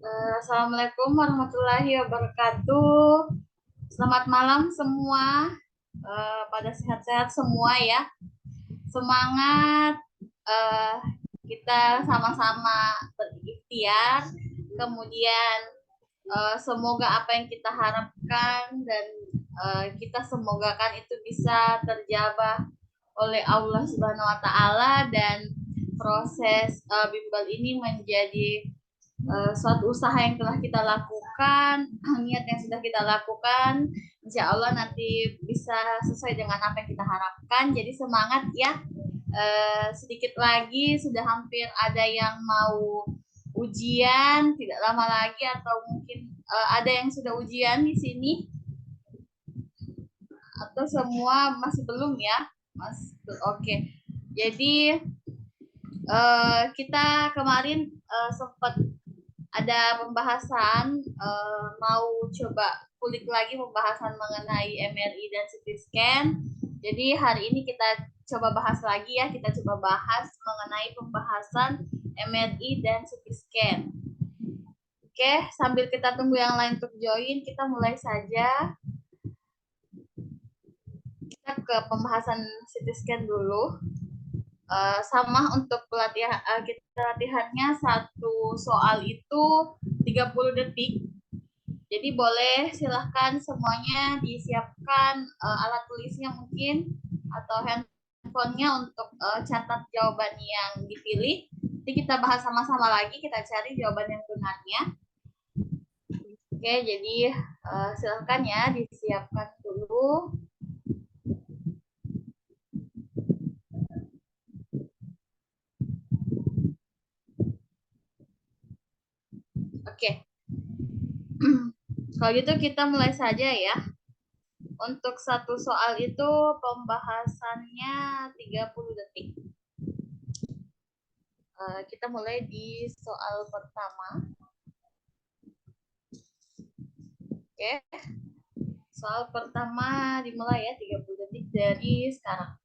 Assalamualaikum warahmatullahi wabarakatuh. Selamat malam semua. Pada sehat-sehat semua ya. Semangat. eh, kita sama-sama berikhtiar. Kemudian semoga apa yang kita harapkan dan kita semogakan itu bisa terjabah oleh Allah Subhanahu wa taala dan proses bimbel ini menjadi suatu usaha yang telah kita lakukan, niat yang sudah kita lakukan, insya Allah nanti bisa sesuai dengan apa yang kita harapkan. Jadi semangat ya. Sedikit lagi sudah hampir ada yang mau ujian, tidak lama lagi atau mungkin ada yang sudah ujian di sini atau semua masih belum ya, Mas? Oke. Jadi kita kemarin sempat ada pembahasan mau coba kulik lagi pembahasan mengenai MRI dan CT scan. Jadi hari ini kita coba bahas lagi ya, kita coba bahas mengenai pembahasan MRI dan CT scan. Oke, sambil kita tunggu yang lain untuk join, kita mulai saja. Kita ke pembahasan CT scan dulu. Sama untuk pelatihan kita latihannya satu soal itu 30 detik. Jadi boleh silahkan semuanya disiapkan alat tulisnya mungkin atau handphonenya untuk catat jawaban yang dipilih. Nanti kita bahas sama-sama lagi, kita cari jawaban yang benarnya. Oke, jadi silahkan ya disiapkan dulu. Oke. Kalau gitu kita mulai saja ya. Untuk satu soal itu pembahasannya 30 detik. Kita mulai di soal pertama. Oke. Soal pertama dimulai ya 30 detik dari sekarang.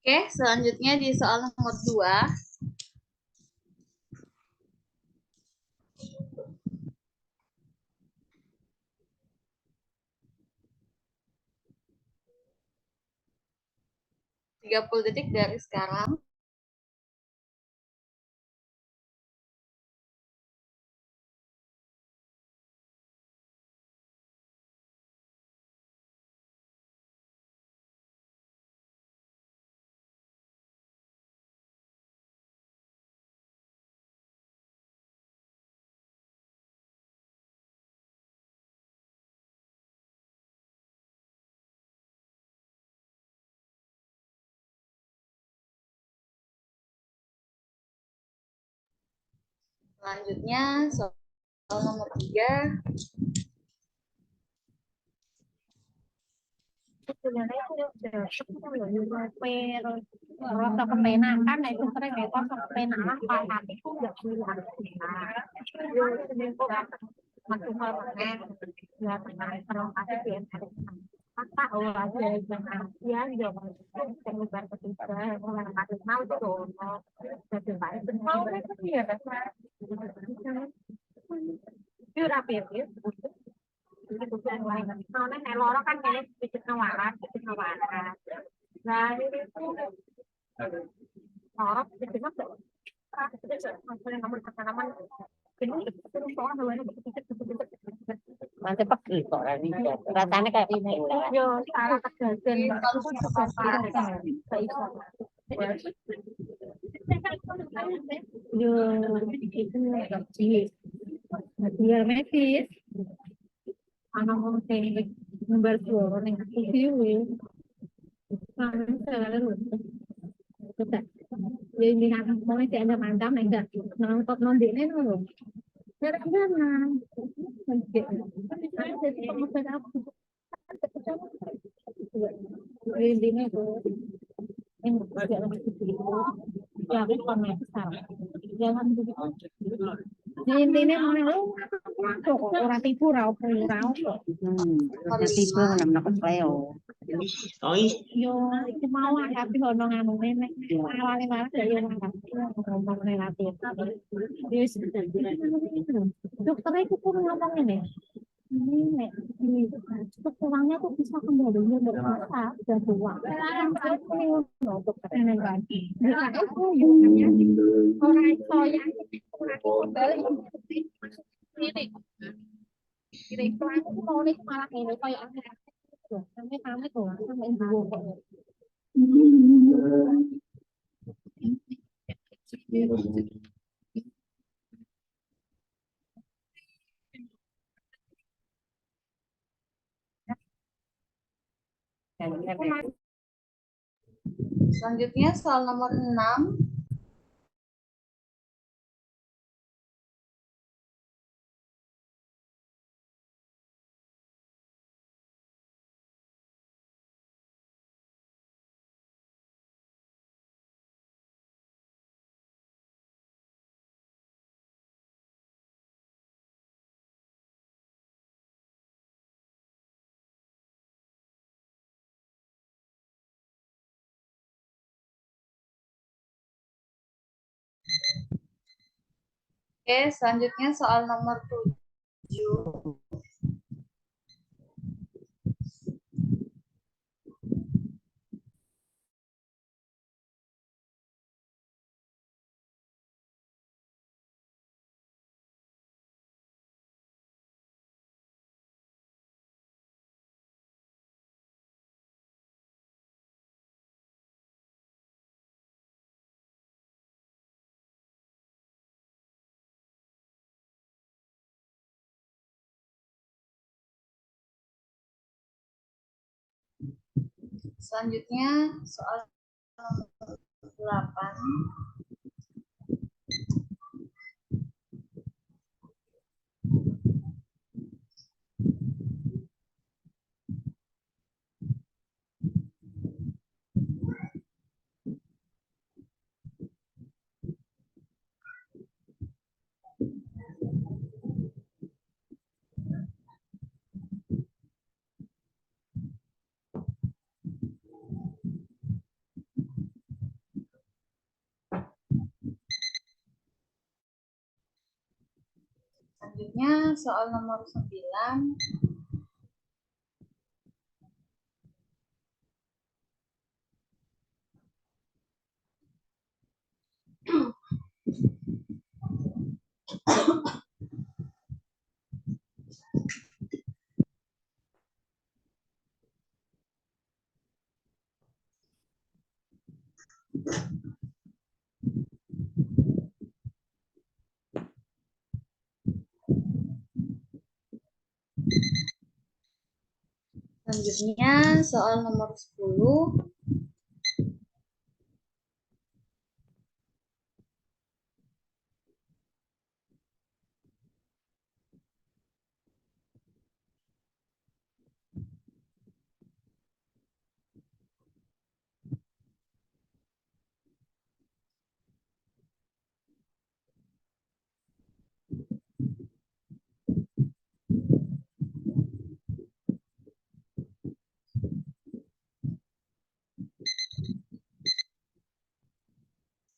Oke, selanjutnya di soal nomor 2. Tiga puluh detik dari sekarang. Selanjutnya soal nomor 3. Rasa kepenakan itu sering itu kepenakan pahat itu nggak bilang masuk mana ya pernah terlokasi dia maka orang yang asian jangan penyebar ketiga orang masuk mau itu jadi baik mau itu ya itu rapi ya Nó này lo nó kan kayak sedikit nawaran. Nah, ini tuh oh, sedikit masuk. Nomor tanaman ini terus soal hawanya Mantep pagi kok ini rasanya kayak ini yo salah kegajian itu juga yo itu dia medis anak mau ngembar suara nih aku sih nah segala lu Jadi binatang semuanya sih ada mandang enggak nangkep nondine loh. Jangan. Ini tuh yang ya aku komentar. Jangan begitu. Jadi intinya mana lu orang tipu rau rau. Tipe namanya kesleo. Yo itu mau tapi ono nganu nenek awalnya malah dari orang ngomong relatif dia dokternya itu pun ngomong ini nek itu pulangnya tuh bisa kembali berpuasa dan tua ini dokter nenek kan bisa itu namanya orang itu yang kembali ini kira aku mau nih malah ini kayak sampai kami tuh sampai ibu Selanjutnya soal nomor 6. Oke, selanjutnya soal nomor 7. Selanjutnya soal nomor 8. Selanjutnya soal nomor 9. Selanjutnya soal nomor 10.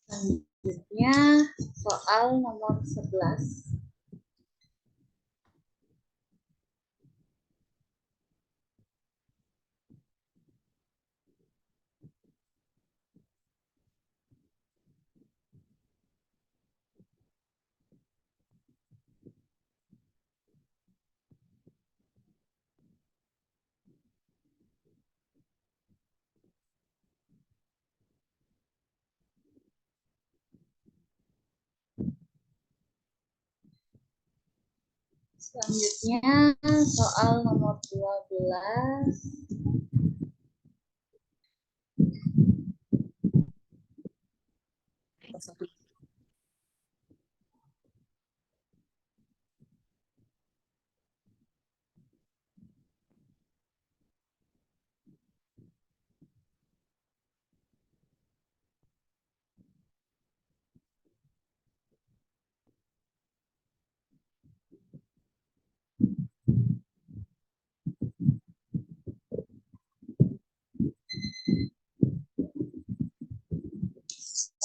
Selanjutnya soal nomor 11. Selanjutnya soal nomor 12.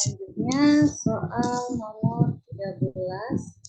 Selanjutnya soal nomor 13.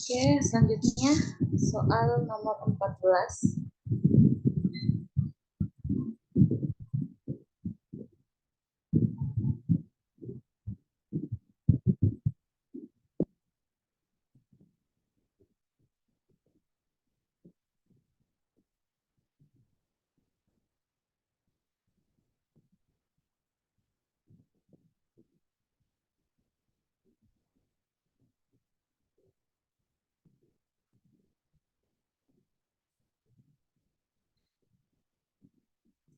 Oke, selanjutnya soal nomor 14.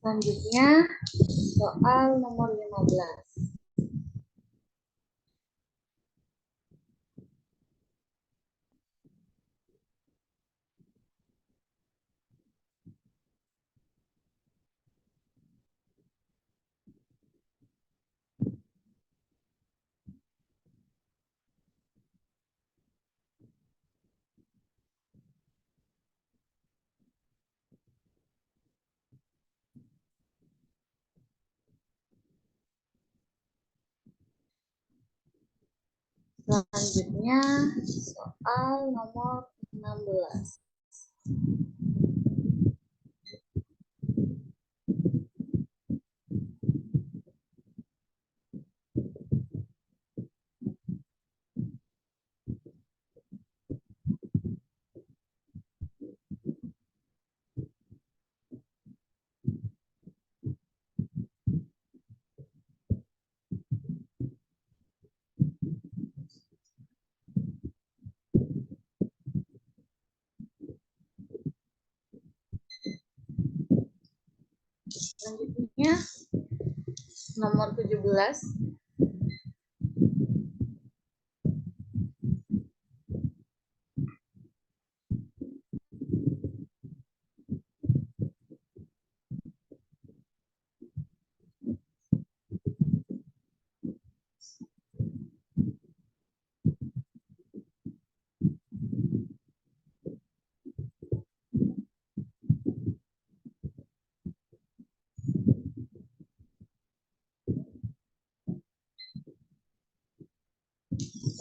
Selanjutnya soal nomor 15. Selanjutnya soal nomor 16. Selanjutnya nomor 17.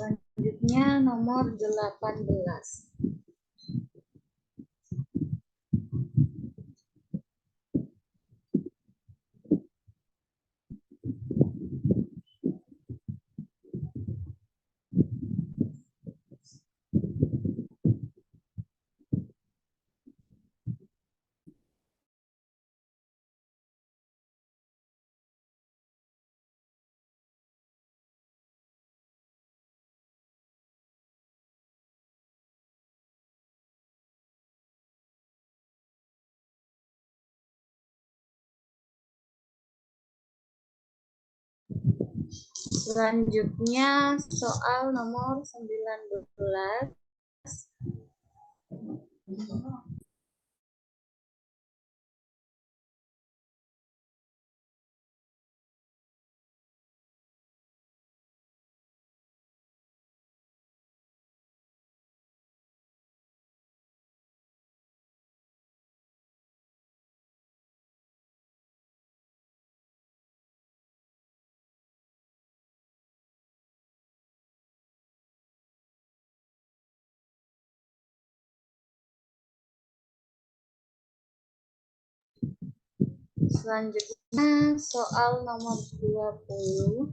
Selanjutnya nomor 18. Selanjutnya soal nomor 19. Selanjutnya soal nomor 20.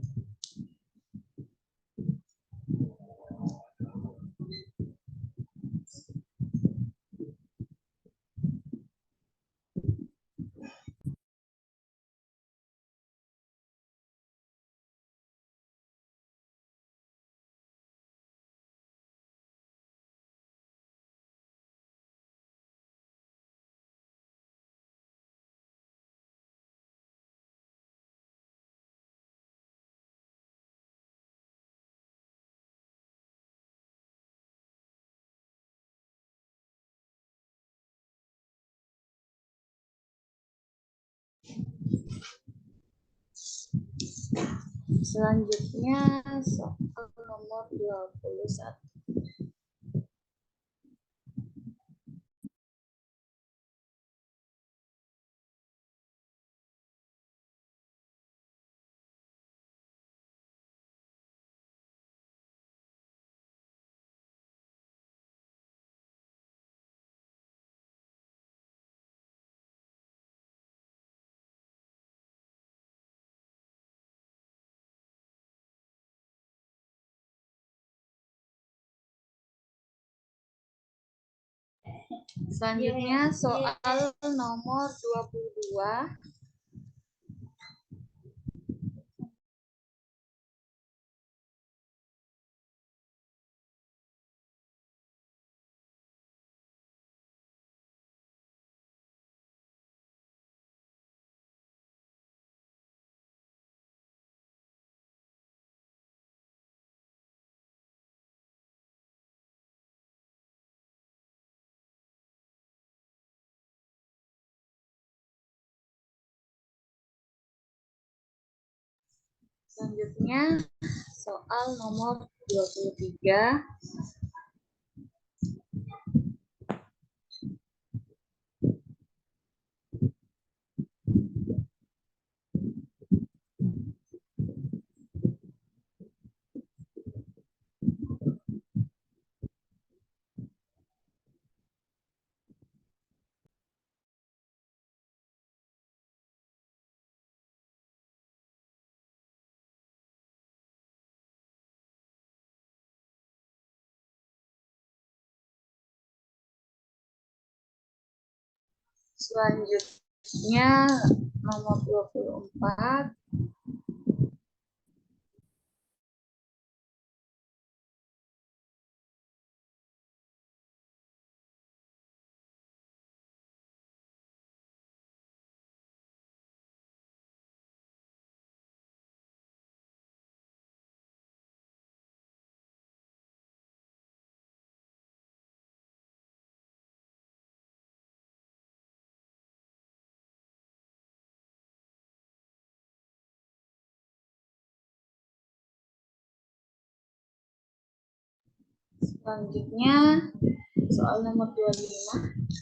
Selanjutnya soal nomor 21. Selanjutnya soal nomor 22. Selanjutnya soal nomor 23. Selanjutnya nomor 24. Selanjutnya soal nomor 25.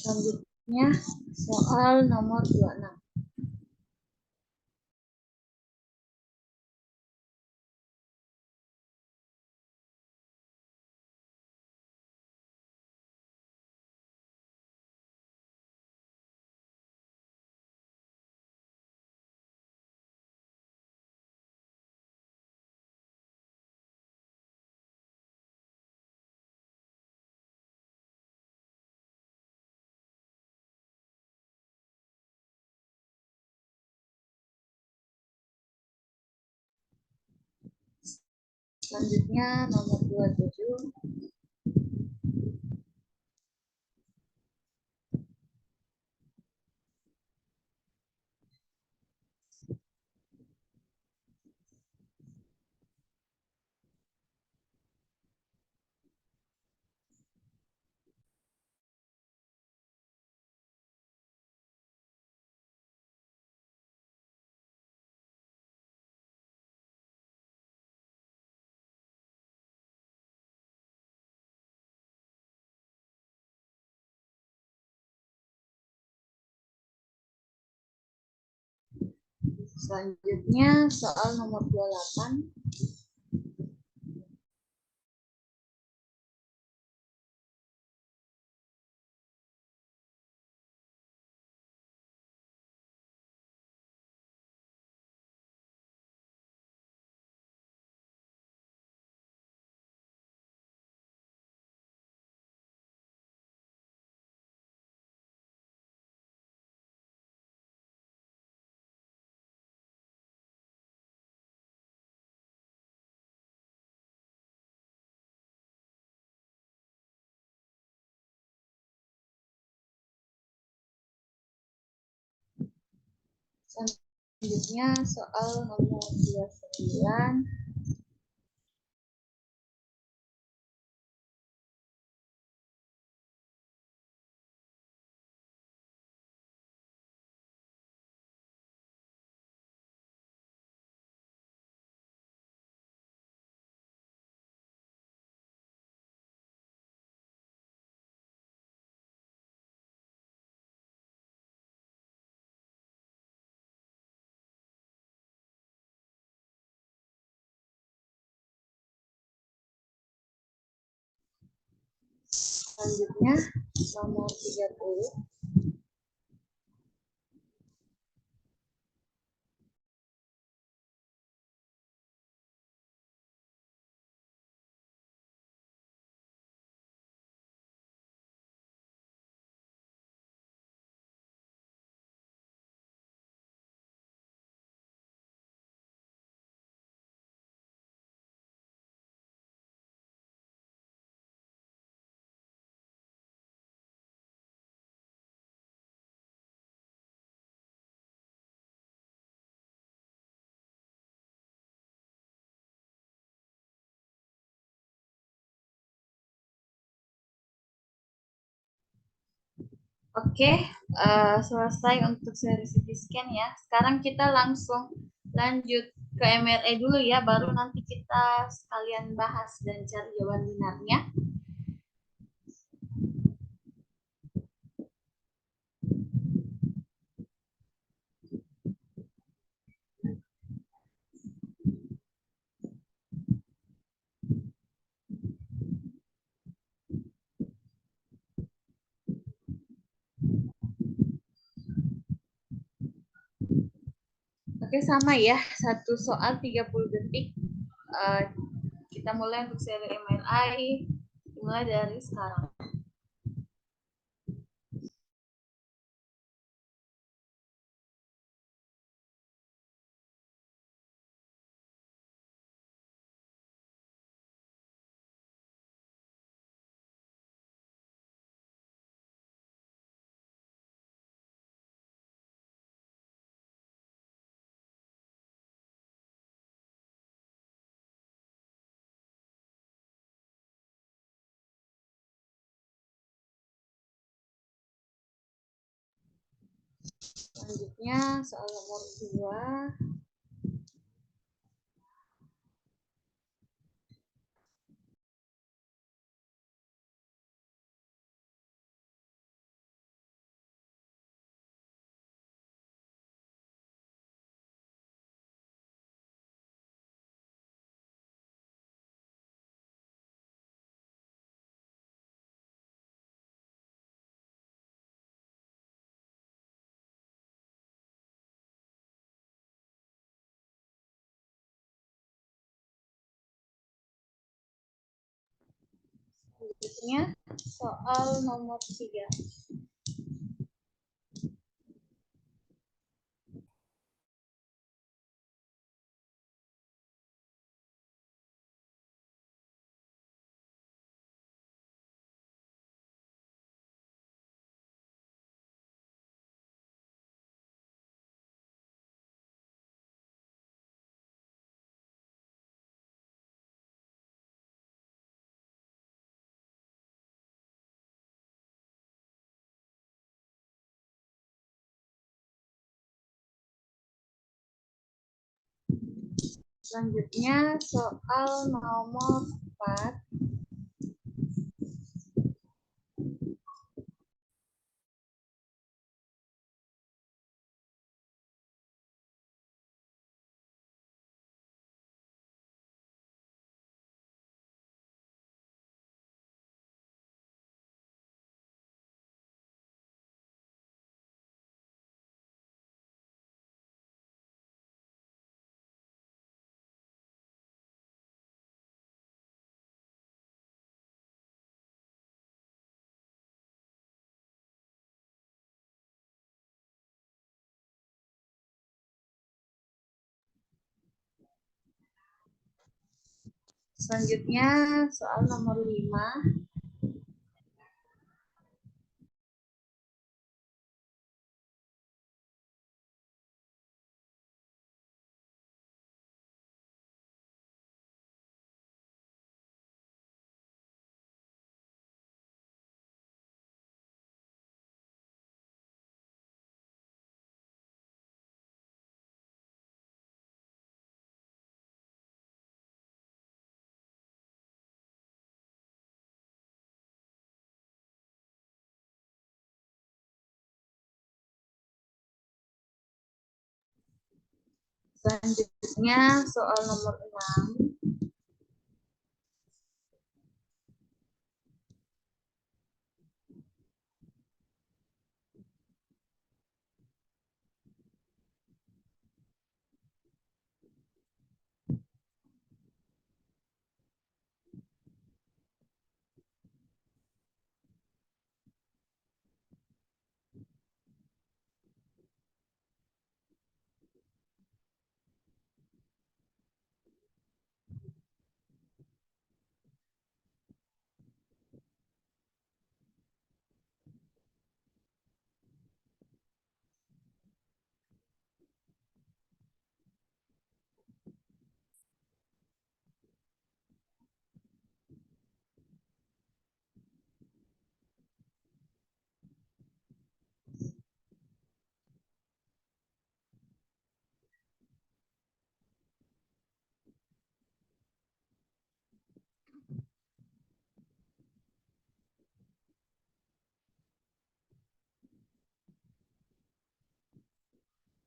Selanjutnya soal nomor 26. Selanjutnya nomor 27. Selanjutnya soal nomor 28. Selanjutnya soal nomor 29. Selanjutnya nomor 30. Oke, selesai untuk seri CT scan ya. Sekarang kita langsung lanjut ke MRI dulu ya, baru nanti kita sekalian bahas dan cari jawaban benarnya. Oke, sama ya, satu soal 30 detik. Kita mulai untuk seri MRI, dimulai dari sekarang. Selanjutnya soal nomor 2. Selanjutnya soal nomor 3. Selanjutnya soal nomor 4. Selanjutnya soal nomor 5. Selanjutnya soal nomor 6.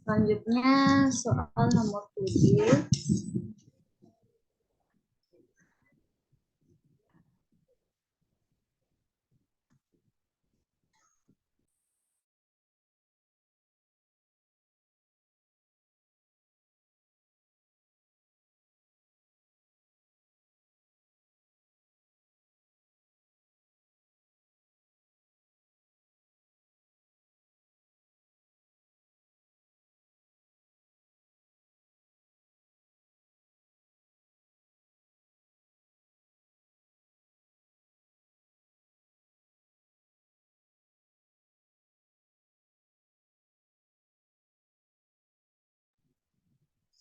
Selanjutnya soal nomor 7.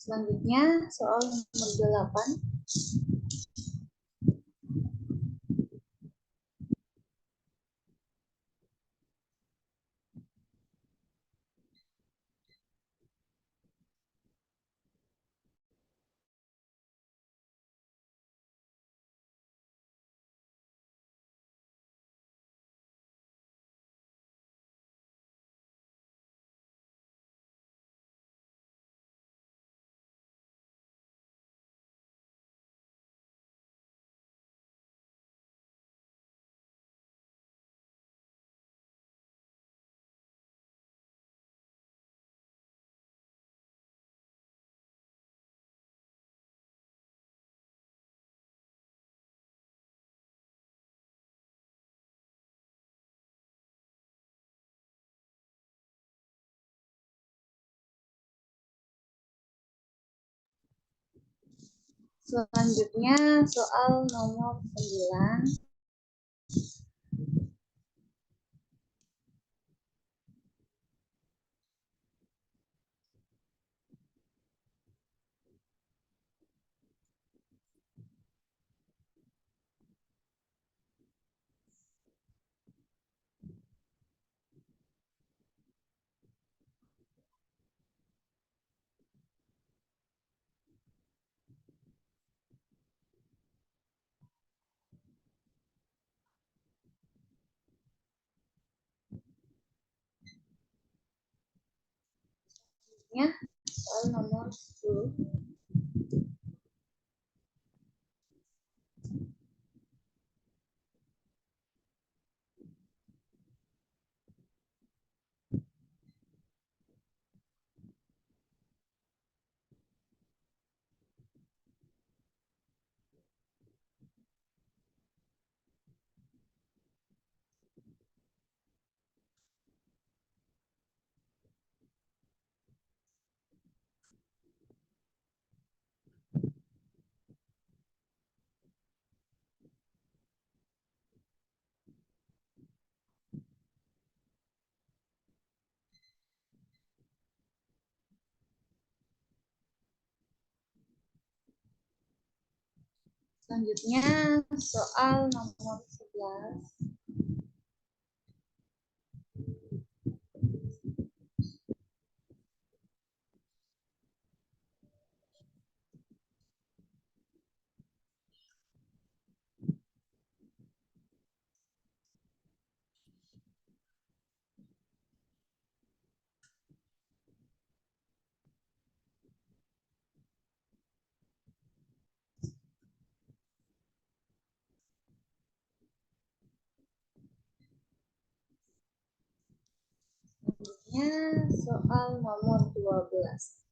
Selanjutnya soal nomor 8. Selanjutnya soal nomor 9. Ya, soal nomor 10. Selanjutnya soal nomor 11. Selanjutnya soal nomor 12.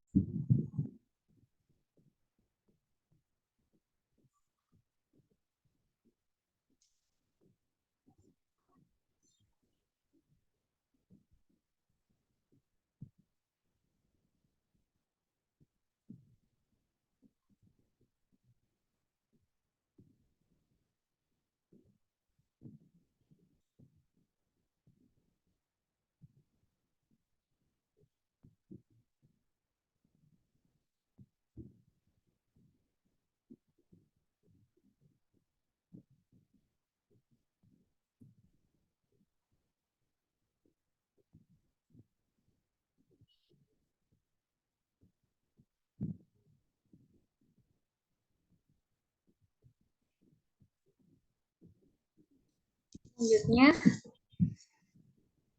Selanjutnya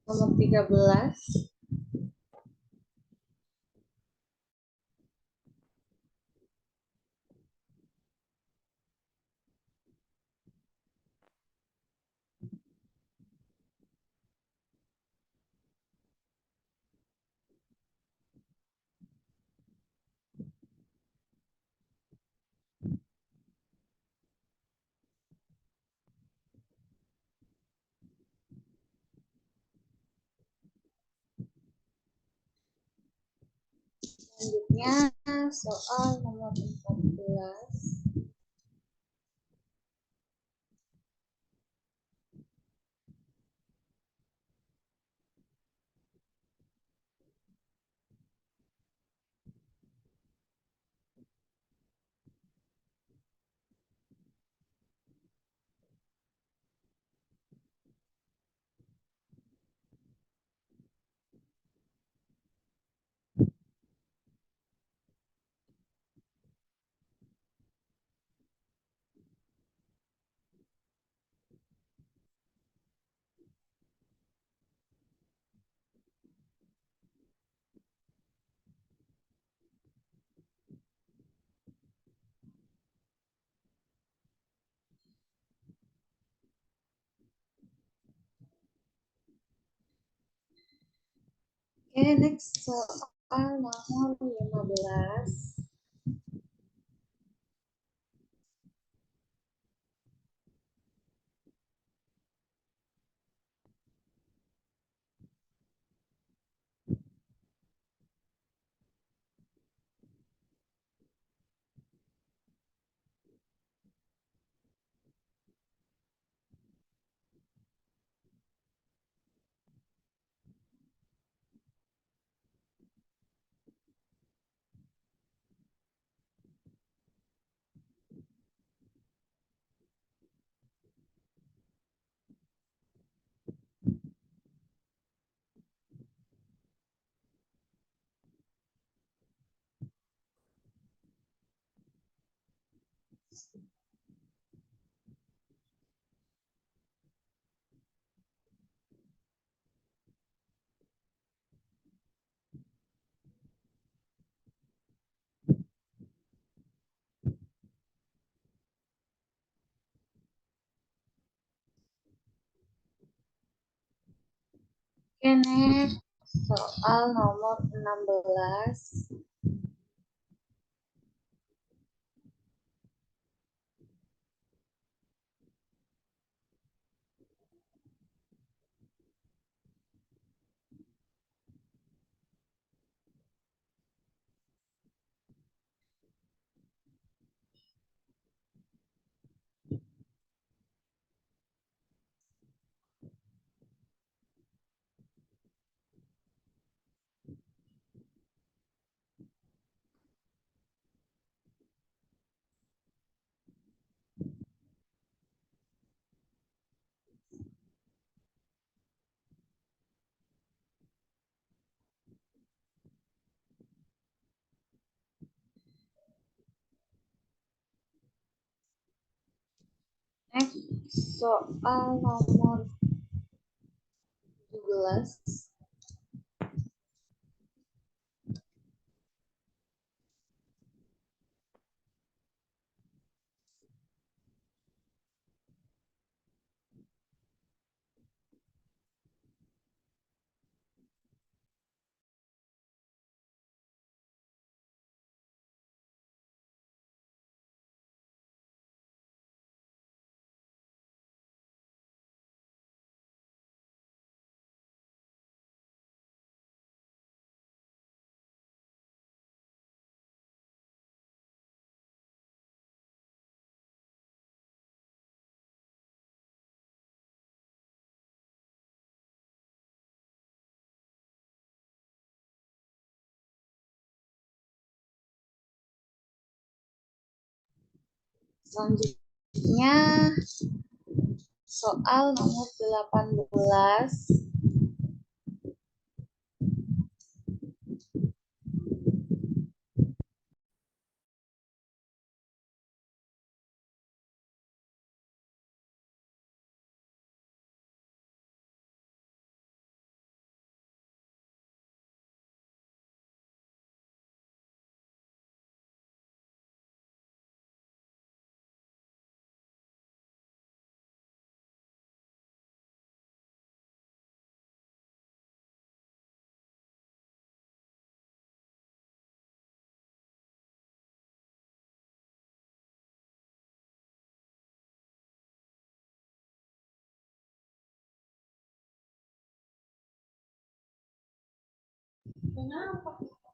nomor 13. Selanjutnya soal nomor 14. Oke, next soal nomor 15. Oke, next soal nomor 16. Soal nomor 17. Selanjutnya soal nomor 18.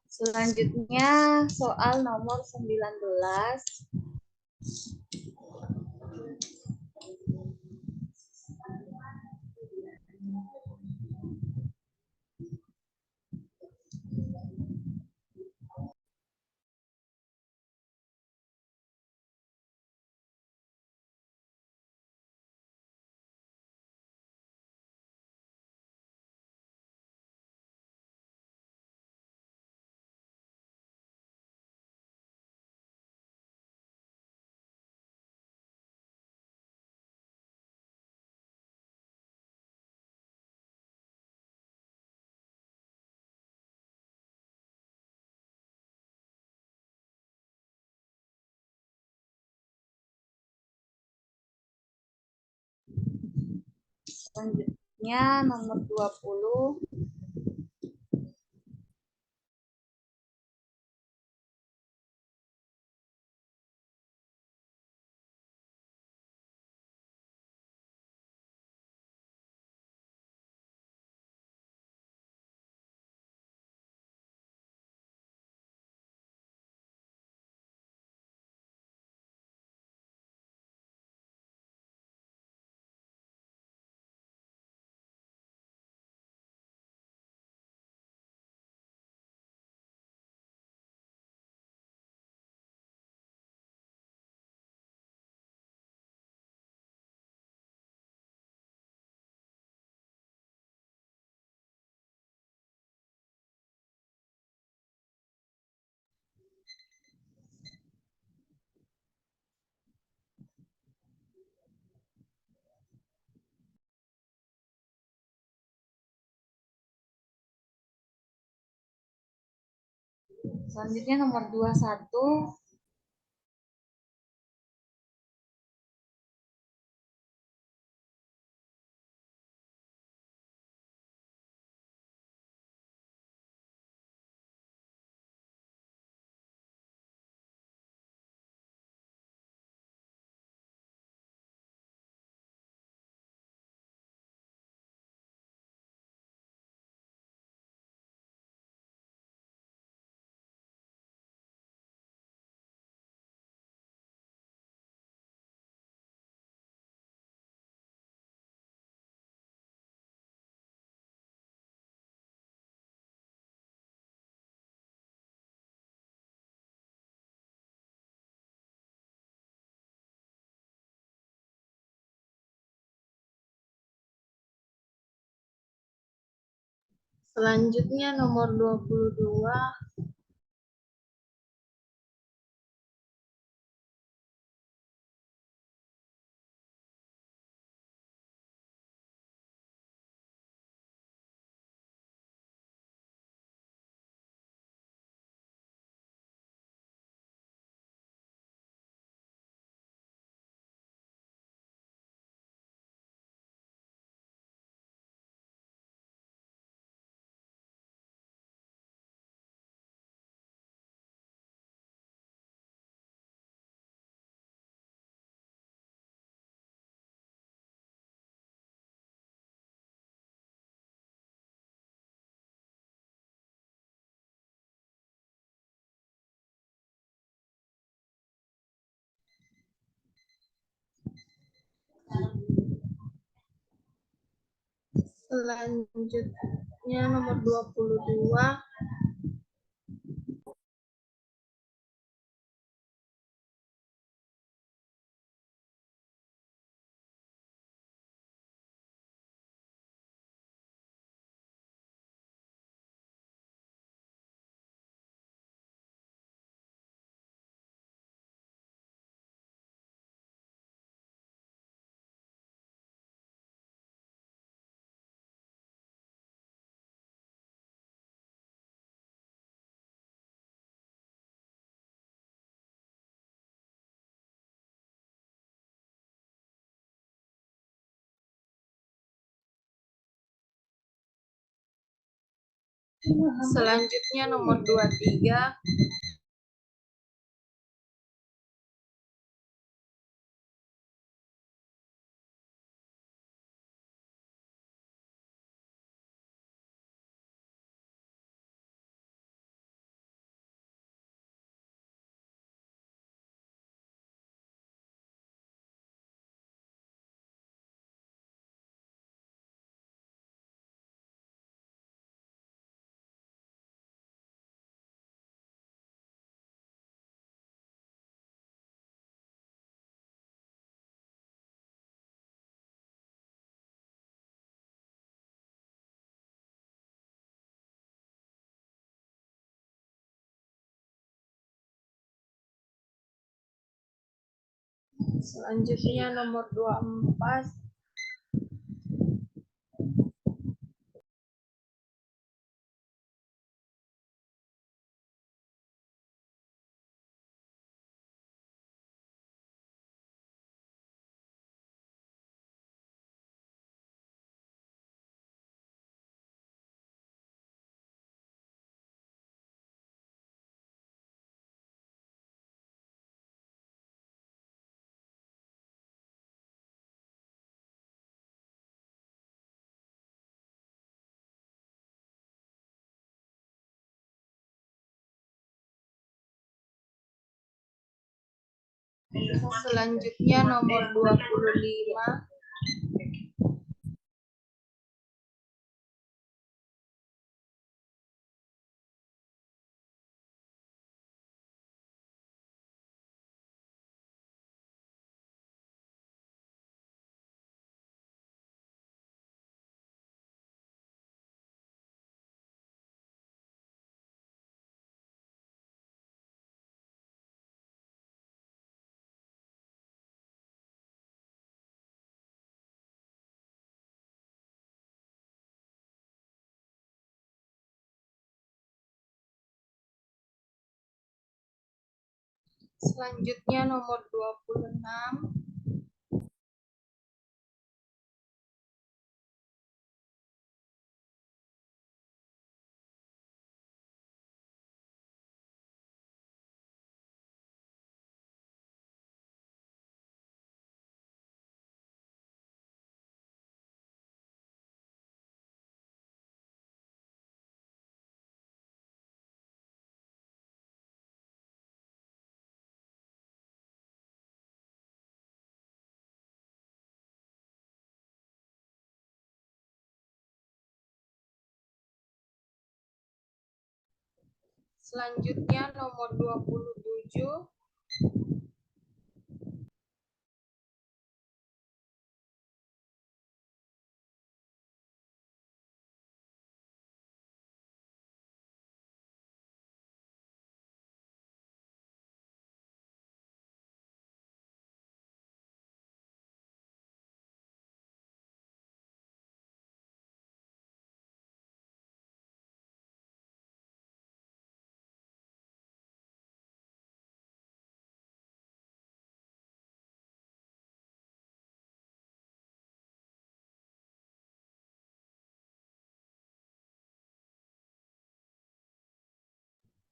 Selanjutnya soal nomor 19. Selanjutnya nomor 20. Selanjutnya nomor 21. Selanjutnya nomor 22. Selanjutnya nomor 22. Selanjutnya nomor 23. Selanjutnya nomor 24. Selanjutnya nomor 25. Selanjutnya nomor 26. Selanjutnya nomor 27.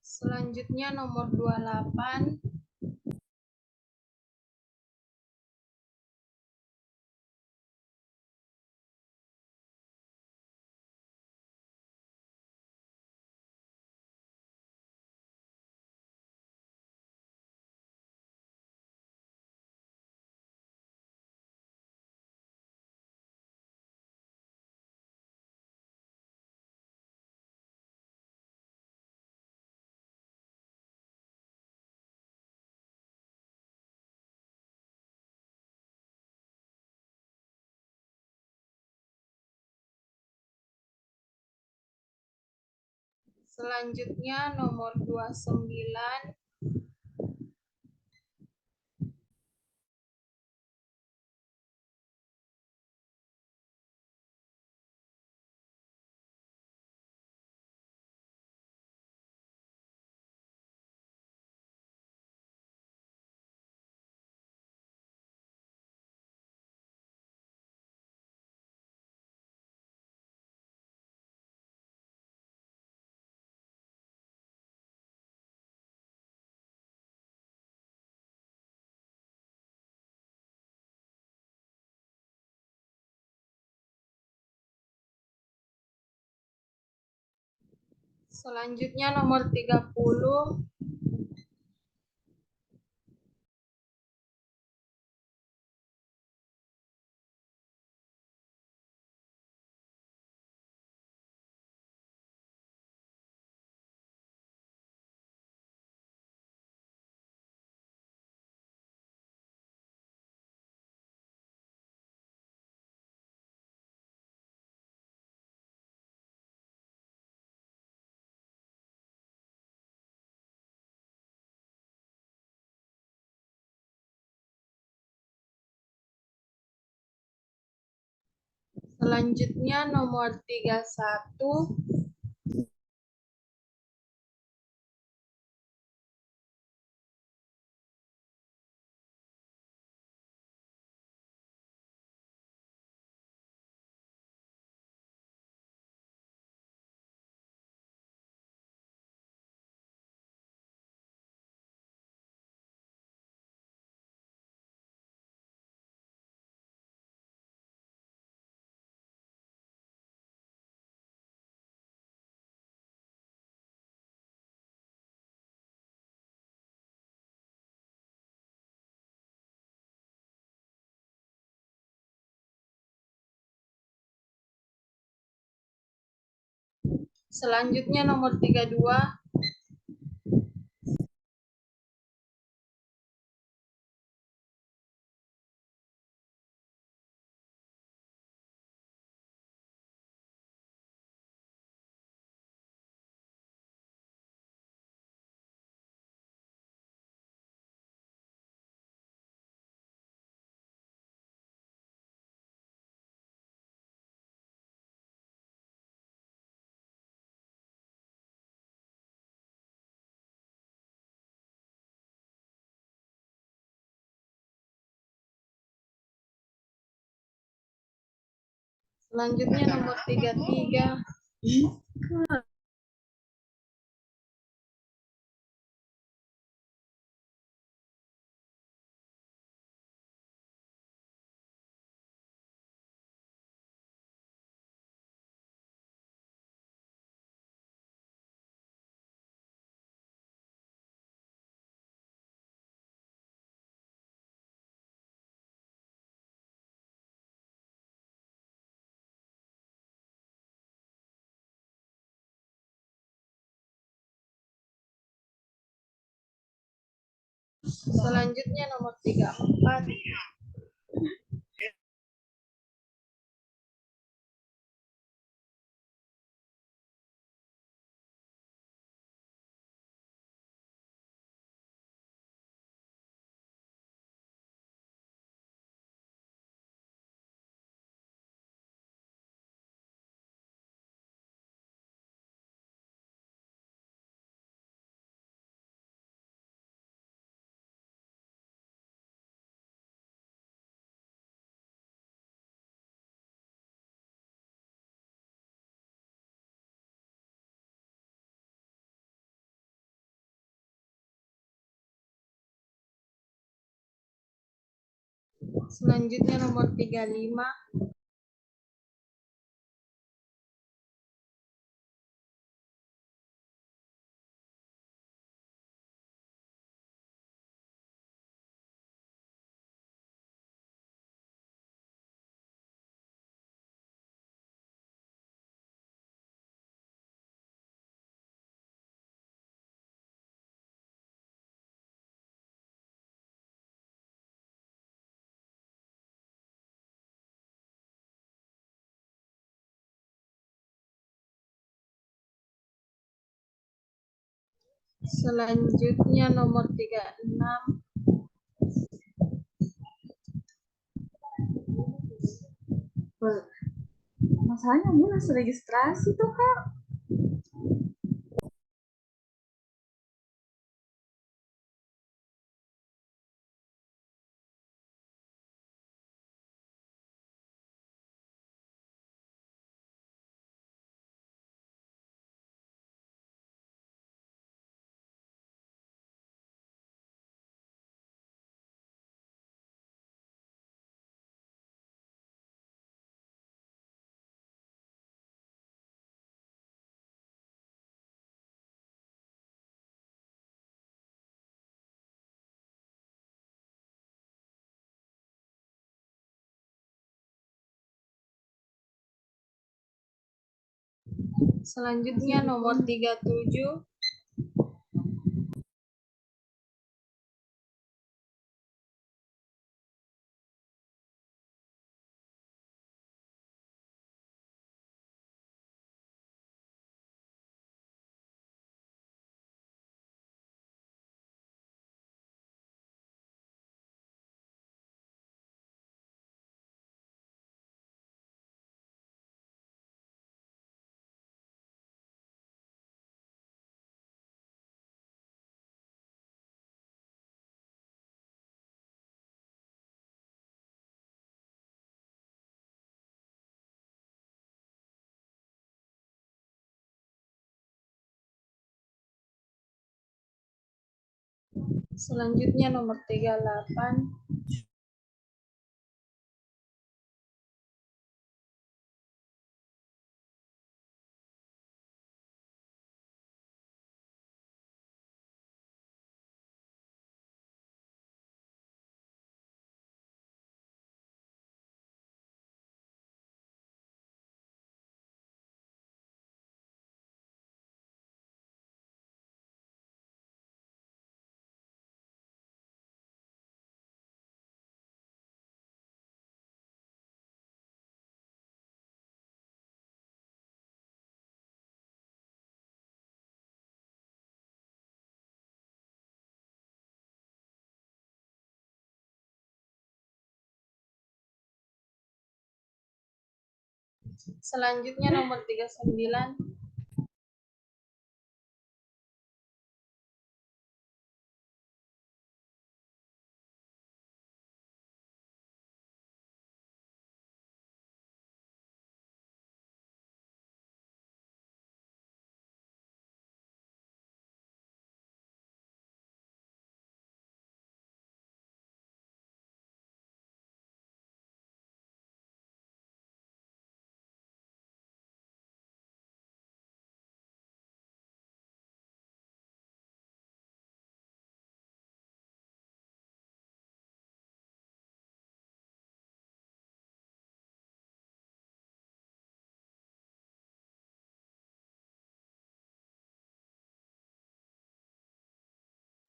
Selanjutnya nomor 28. Selanjutnya nomor 29. Selanjutnya nomor 30. Selanjutnya nomor 31. Selanjutnya nomor 32. Selanjutnya nomor 33. Selanjutnya nomor 34. Selanjutnya nomor 35. Selanjutnya nomor 36. Masalahnya Bu harus registrasi tuh Kak. Selanjutnya nomor 37. Selanjutnya nomor 38. Selanjutnya nomor 39.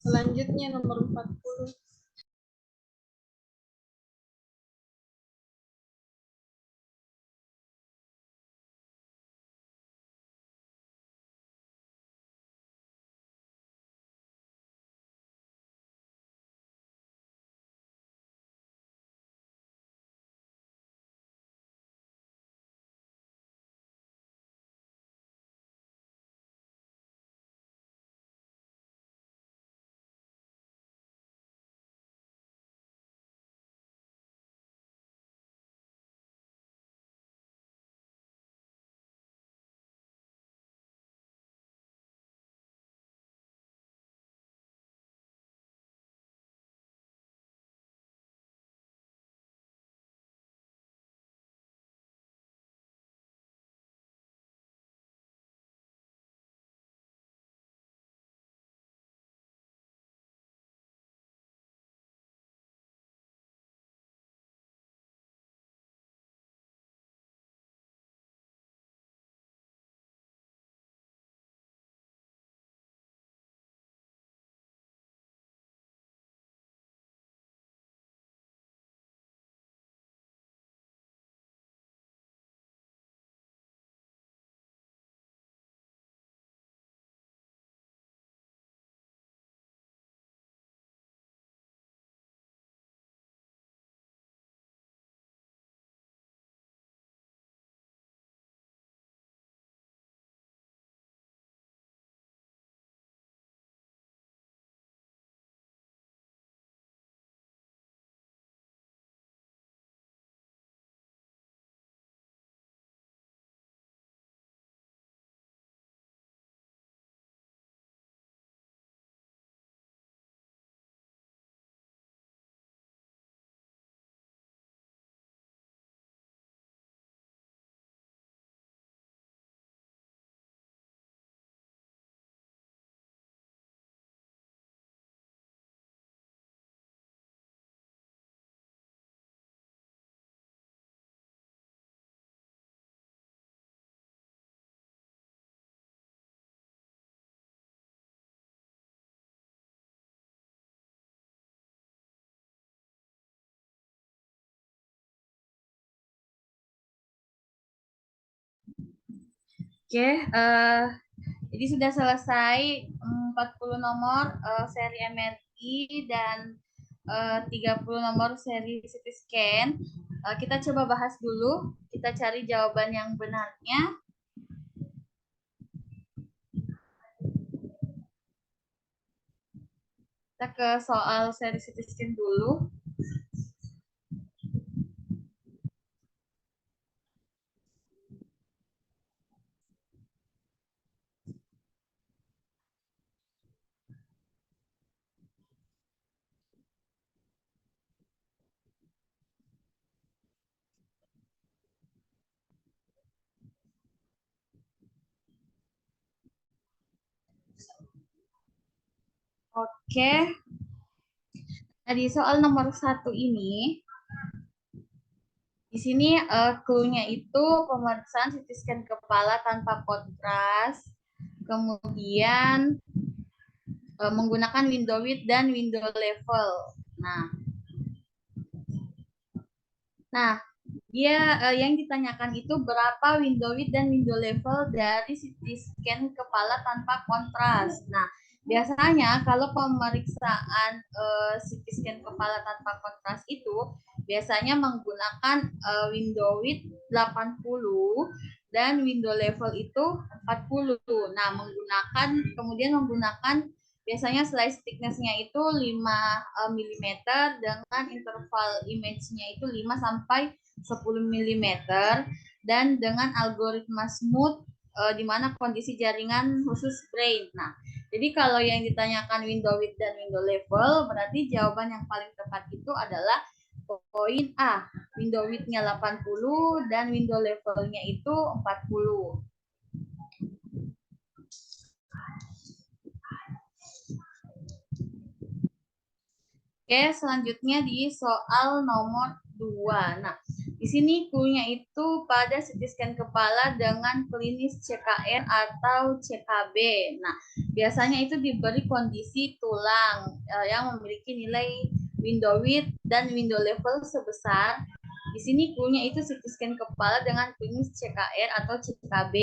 Selanjutnya nomor 40. Oke, jadi sudah selesai 40 nomor seri MRI dan 30 nomor seri CT scan. Kita coba bahas dulu, kita cari jawaban yang benarnya. Kita ke soal seri CT scan dulu. Oke. Nah, di soal nomor 1 ini, di sini clue-nya itu pemeriksaan CT scan kepala tanpa kontras, kemudian menggunakan window width dan window level. Nah, dia yang ditanyakan itu berapa window width dan window level dari CT scan kepala tanpa kontras. Nah, biasanya kalau pemeriksaan CT scan kepala tanpa kontras itu biasanya menggunakan window width 80 dan window level itu 40. Nah, kemudian menggunakan biasanya slice thickness-nya itu 5 mm dengan interval image-nya itu 5 sampai 10 mm dan dengan algoritma smooth di mana kondisi jaringan khusus brain. Nah, jadi kalau yang ditanyakan window width dan window level, berarti jawaban yang paling tepat itu adalah poin A. Window width-nya 80 dan window level-nya itu 40. Oke, selanjutnya di soal nomor 2. Nah, di sini clue-nya itu pada CT scan kepala dengan klinis CKR atau CKB. Nah, biasanya itu diberi kondisi tulang yang memiliki nilai window width dan window level sebesar. Di sini clue-nya itu CT scan kepala dengan klinis CKR atau CKB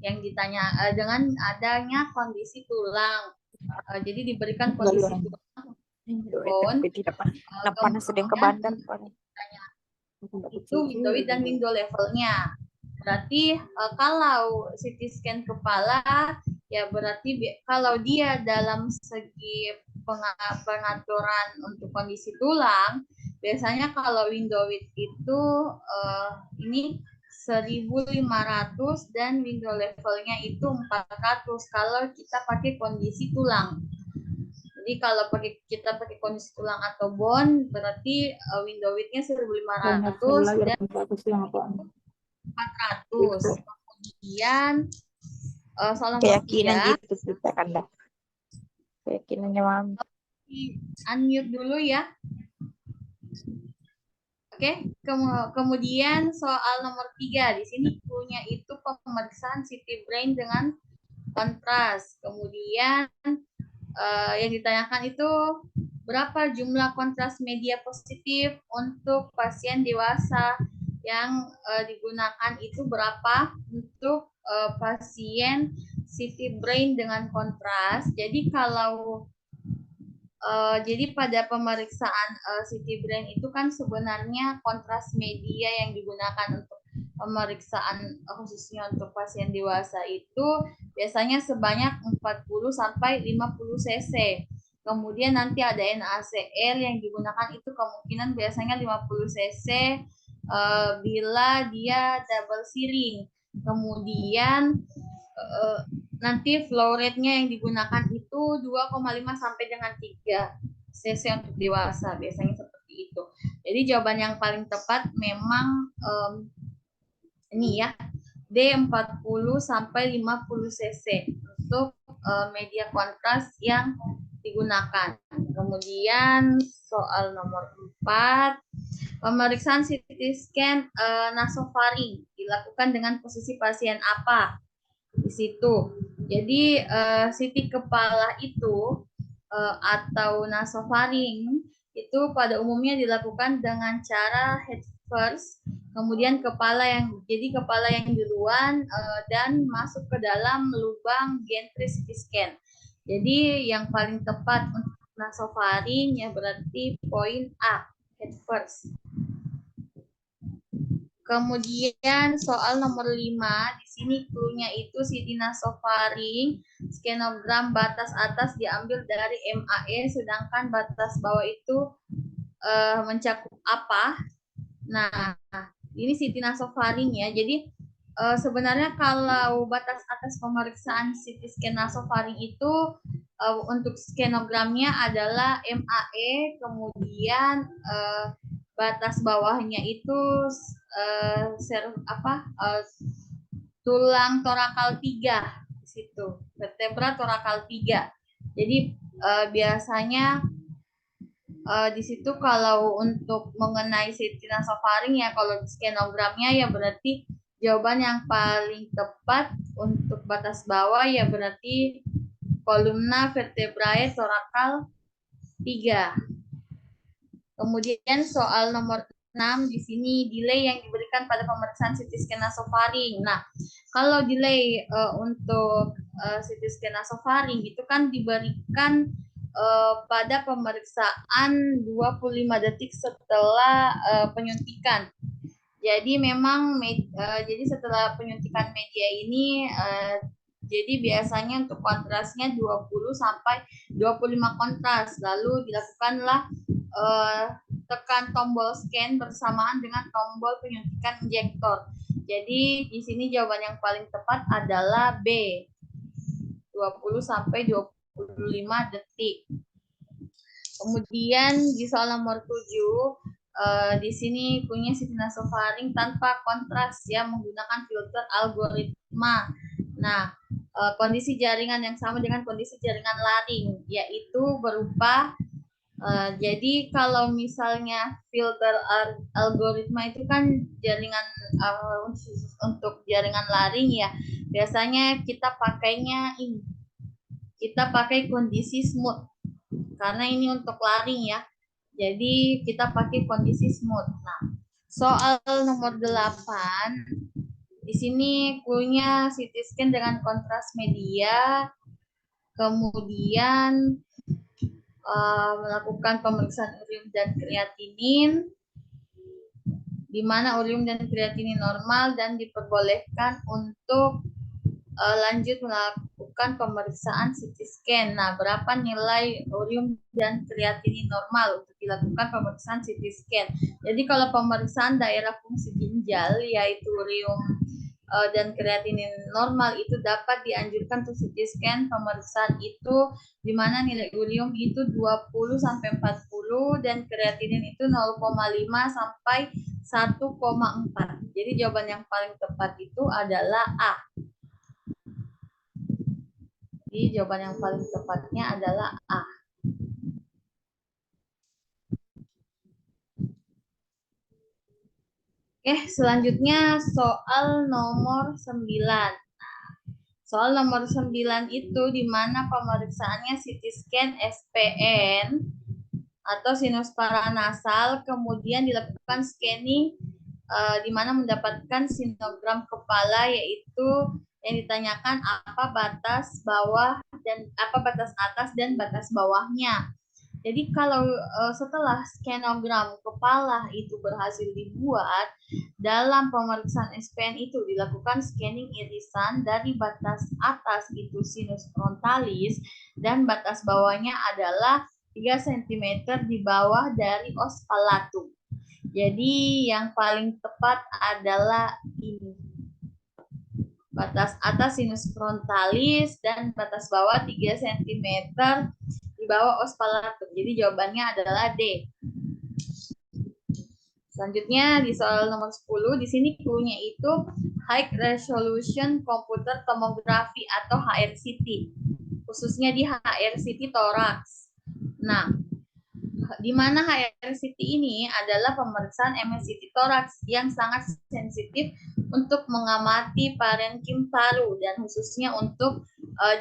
yang ditanya dengan adanya kondisi tulang. Jadi diberikan kondisi tulang sedang ke bandar itu window width dan window levelnya. Berarti kalau CT scan kepala ya berarti kalau dia dalam segi pengaturan untuk kondisi tulang, biasanya kalau window width itu ini 1.500 dan window levelnya itu 400 kalau kita pakai kondisi tulang. Jadi kalau kita pakai kondisi tulang atau bone, berarti window width-nya 1.500 dan 400. Kemudian soal nomor 3. gitu kita kan dah. Keyakinannya Mam. Unmute dulu ya. Oke, kemudian soal nomor 3. Di sini punya itu pemeriksaan CT brain dengan kontras. Kemudian yang ditanyakan itu berapa jumlah kontras media positif untuk pasien dewasa yang digunakan itu berapa untuk pasien CT brain dengan kontras. Jadi kalau jadi pada pemeriksaan CT brain itu kan sebenarnya kontras media yang digunakan untuk pemeriksaan khususnya untuk pasien dewasa itu biasanya sebanyak 40 sampai 50 cc. Kemudian nanti ada NaCl yang digunakan itu kemungkinan biasanya 50 cc bila dia double searing. Kemudian nanti flow rate-nya yang digunakan itu 2,5 sampai dengan 3 cc untuk dewasa, biasanya seperti itu. Jadi jawaban yang paling tepat memang ini ya, D40 sampai 50 cc untuk media kontras yang digunakan. Kemudian soal nomor 4, pemeriksaan CT scan nasofaring dilakukan dengan posisi pasien apa? Di situ. Jadi CT kepala itu atau nasofaring itu pada umumnya dilakukan dengan cara head first, Kemudian jadi kepala yang duluan dan masuk ke dalam lubang gantry CT scan. Jadi yang paling tepat untuk nasofaring ya berarti poin A, head first. Kemudian soal nomor 5, di sini clue-nya itu CT nasofaring, skenogram batas atas diambil dari MAE, sedangkan batas bawah itu mencakup apa? Nah, ini CT nasofaring ya. Jadi sebenarnya kalau batas atas pemeriksaan CT scan nasofaring itu untuk skenogramnya adalah MAE, kemudian batas bawahnya itu tulang torakal 3 di situ, vertebra torakal 3. Jadi biasanya di situ kalau untuk mengenai CT nasofaring ya kalau skenogramnya ya berarti jawaban yang paling tepat untuk batas bawah ya berarti kolumna vertebrae torakal 3. Kemudian soal nomor 6 di sini delay yang diberikan pada pemeriksaan CT scan nasofaring. Nah, kalau delay untuk CT scan nasofaring itu kan diberikan pada pemeriksaan 25 detik setelah penyuntikan. Jadi memang jadi setelah penyuntikan media ini jadi biasanya untuk kontrasnya 20 sampai 25 kontras. Lalu dilakukanlah tekan tombol scan bersamaan dengan tombol penyuntikan injektor. Jadi di sini jawaban yang paling tepat adalah B. 20 sampai 25 detik. Kemudian di soal nomor 7 di sini punya CT nasofaring tanpa kontras ya menggunakan filter algoritma. Nah, kondisi jaringan yang sama dengan kondisi jaringan laring yaitu berupa jadi kalau misalnya filter algoritma itu kan jaringan untuk jaringan laring ya biasanya kita pakainya ini kita pakai kondisi smooth karena ini untuk laring ya jadi kita pakai kondisi smooth. Nah soal nomor 8 di sini punya CT scan dengan kontras media kemudian melakukan pemeriksaan urium dan kreatinin, di mana urium dan kreatinin normal dan diperbolehkan untuk lanjut melakukan pemeriksaan CT scan. Nah, berapa nilai urium dan kreatinin normal untuk dilakukan pemeriksaan CT scan? Jadi kalau pemeriksaan daerah fungsi ginjal, yaitu urium dan kreatinin normal itu dapat dianjurkan untuk CT scan pemeriksaan itu di mana nilai urium itu 20 sampai 40 dan kreatinin itu 0,5 sampai 1,4. Jadi jawaban yang paling tepat itu adalah A. Jadi jawaban yang paling tepatnya adalah A. Oke, selanjutnya soal nomor 9. Soal nomor 9 itu di mana pemeriksaannya CT scan SPN atau sinus paranasal, kemudian dilakukan scanning di mana mendapatkan sinogram kepala yaitu yang ditanyakan apa batas bawah dan apa batas atas dan batas bawahnya. Jadi kalau setelah skenogram kepala itu berhasil dibuat, dalam pemeriksaan SPN itu dilakukan scanning irisan dari batas atas itu sinus frontalis dan batas bawahnya adalah 3 cm di bawah dari os palatum. Jadi yang paling tepat adalah ini. Batas atas sinus frontalis dan batas bawah 3 cm di bawah os palatum. Jadi jawabannya adalah D. Selanjutnya di soal nomor 10 di sini clue-nya itu High Resolution Computer Tomography atau HRCT. Khususnya di HRCT toraks. Nah, di mana HRCT ini adalah pemeriksaan MSCT toraks yang sangat sensitif untuk mengamati parenkim paru dan khususnya untuk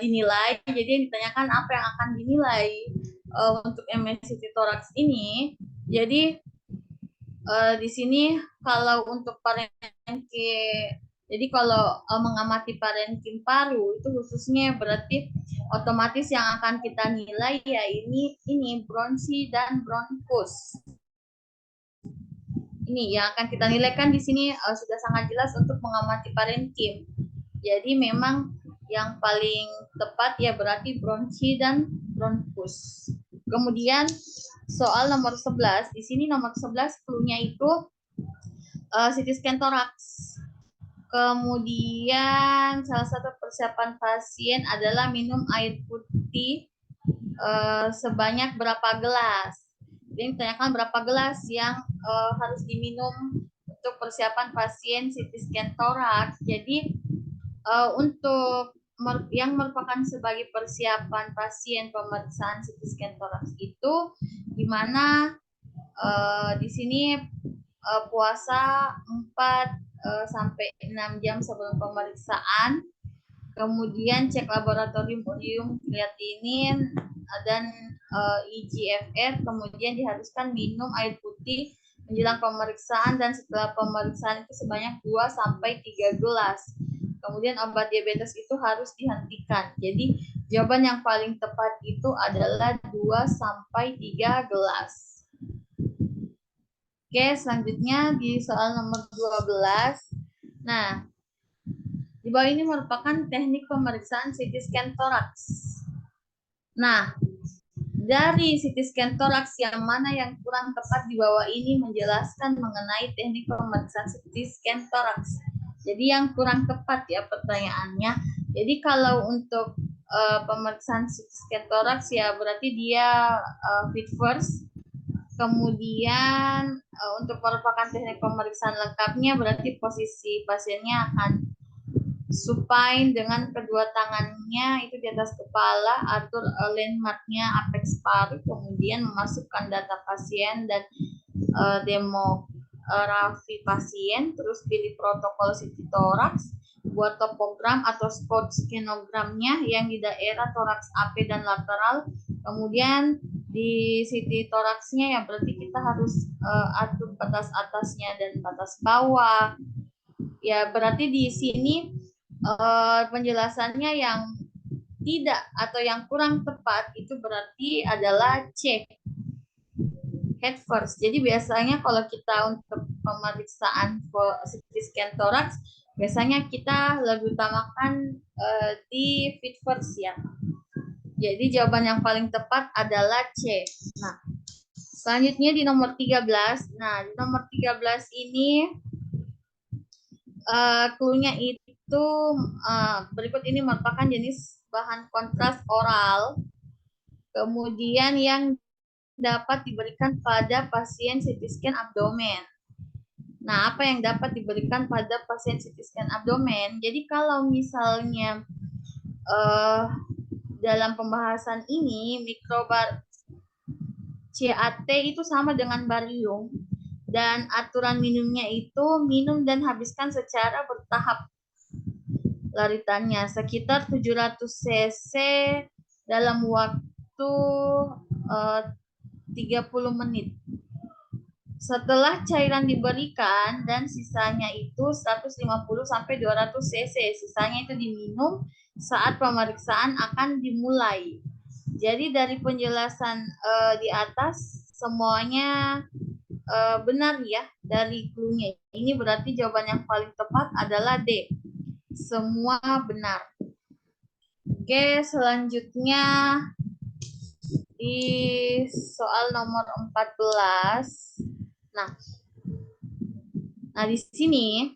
dinilai. Jadi yang ditanyakan apa yang akan dinilai untuk MSCT toraks ini. Jadi di sini kalau untuk jadi kalau mengamati parenkim paru itu khususnya berarti otomatis yang akan kita nilai ya ini bronchi dan bronchus. Ini yang akan kita nilai kan di sini sudah sangat jelas untuk mengamati parenkim. Jadi memang yang paling tepat ya berarti bronchi dan bronchus. Kemudian soal nomor 11, di sini nomor 11 clue-nya itu CT scan toraks. Kemudian salah satu persiapan pasien adalah minum air putih sebanyak berapa gelas. Jadi ditanyakan berapa gelas yang harus diminum untuk persiapan pasien CT scan toraks. Jadi untuk yang merupakan sebagai persiapan pasien pemeriksaan CT scan toraks itu di mana di sini puasa 4 sampai 6 jam sebelum pemeriksaan, kemudian cek laboratorium ureum kreatinin dan IGFR, kemudian diharuskan minum air putih menjelang pemeriksaan dan setelah pemeriksaan itu sebanyak 2 sampai 3 gelas. Kemudian obat diabetes itu harus dihentikan. Jadi jawaban yang paling tepat itu adalah 2 sampai 3 gelas. Oke, selanjutnya di soal nomor 12. Nah, di bawah ini merupakan teknik pemeriksaan CT scan toraks. Nah, dari CT scan toraks yang mana yang kurang tepat di bawah ini menjelaskan mengenai teknik pemeriksaan CT scan toraks. Jadi yang kurang tepat ya pertanyaannya. Jadi kalau untuk pemeriksaan CT scan toraks ya berarti dia fit first. Kemudian untuk merupakan teknik pemeriksaan lengkapnya berarti posisi pasiennya akan supine dengan kedua tangannya itu di atas kepala, atur landmarknya apex paru, kemudian memasukkan data pasien dan demografi pasien, terus pilih protokol CT toraks, buat topogram atau spot skenogramnya yang di daerah toraks AP dan lateral, kemudian di CT toraksnya ya berarti kita harus atur batas atasnya dan batas bawah. Ya berarti di sini penjelasannya yang tidak atau yang kurang tepat itu berarti adalah C, head first. Jadi biasanya kalau kita untuk pemeriksaan CT scan toraks biasanya kita lebih utamakan di feet first ya. Jadi jawaban yang paling tepat adalah C. Nah, selanjutnya di nomor 13. Nah, di nomor 13 ini clue-nya itu berikut ini merupakan jenis bahan kontras oral. Kemudian yang dapat diberikan pada pasien CT scan abdomen. Nah, apa yang dapat diberikan pada pasien CT scan abdomen? Jadi kalau misalnya dalam pembahasan ini mikrobar CAT itu sama dengan barium dan aturan minumnya itu minum dan habiskan secara bertahap laritannya sekitar 700 cc dalam waktu 30 menit. Setelah cairan diberikan dan sisanya itu 150 sampai 200 cc, sisanya itu diminum saat pemeriksaan akan dimulai. Jadi dari penjelasan di atas semuanya benar ya dari clue-nya. Ini berarti jawaban yang paling tepat adalah D. Semua benar. Oke, selanjutnya di soal nomor 14. Nah di sini,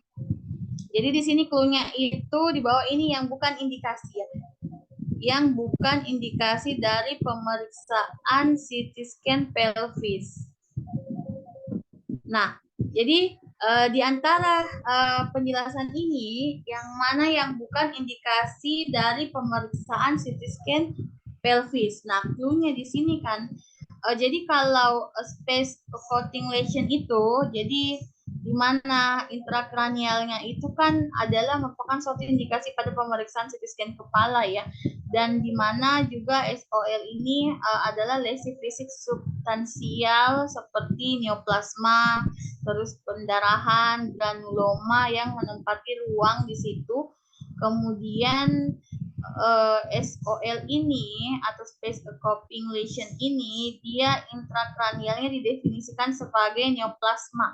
jadi di sini clue-nya itu di bawah ini yang bukan indikasi ya. Yang bukan indikasi dari pemeriksaan CT scan pelvis. Nah, jadi di antara penjelasan ini, yang mana yang bukan indikasi dari pemeriksaan CT scan pelvis. Nah, clue-nya di sini kan, jadi kalau space coating lesion itu, jadi di mana intrakranialnya itu kan adalah merupakan suatu indikasi pada pemeriksaan CT scan kepala ya, dan di mana juga SOL ini adalah lesi fisik substansial seperti neoplasma, terus pendarahan, granuloma yang menempati ruang di situ. Kemudian SOL ini atau space occupying lesion ini dia intrakranialnya didefinisikan sebagai neoplasma,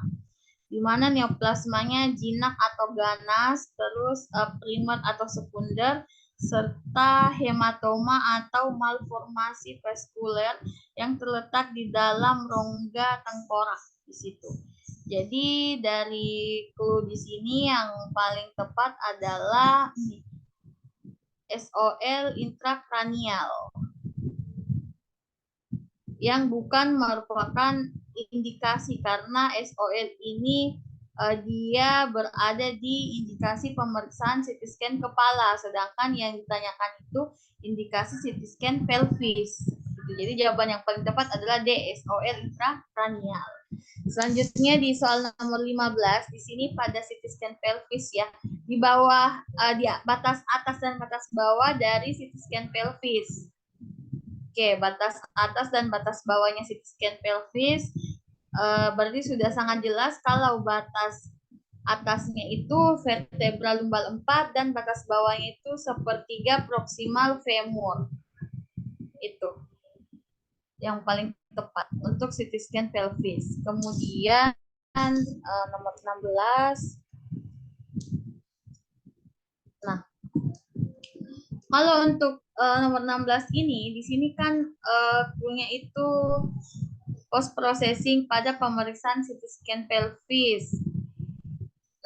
di mana neoplasmanya jinak atau ganas, terus primer atau sekunder, serta hematoma atau malformasi vaskuler yang terletak di dalam rongga tengkorak di situ. Jadi dari clue di sini yang paling tepat adalah SOL intrakranial yang bukan merupakan indikasi, karena SOL ini dia berada di indikasi pemeriksaan CT scan kepala, sedangkan yang ditanyakan itu indikasi CT scan pelvis. Jadi jawaban yang paling tepat adalah D, SOL intrakranial. Selanjutnya di soal nomor 15, di sini pada CT scan pelvis ya, di bawah di batas atas dan batas bawah dari CT scan pelvis. Oke, batas atas dan batas bawahnya CT scan pelvis berarti sudah sangat jelas kalau batas atasnya itu vertebra lumbal 4 dan batas bawahnya itu sepertiga proksimal femur. Itu yang paling tepat untuk CT scan pelvis. Kemudian nomor 16. Nah, kalau untuk nomor 16 ini, di sini kan punya itu post processing pada pemeriksaan CT scan pelvis.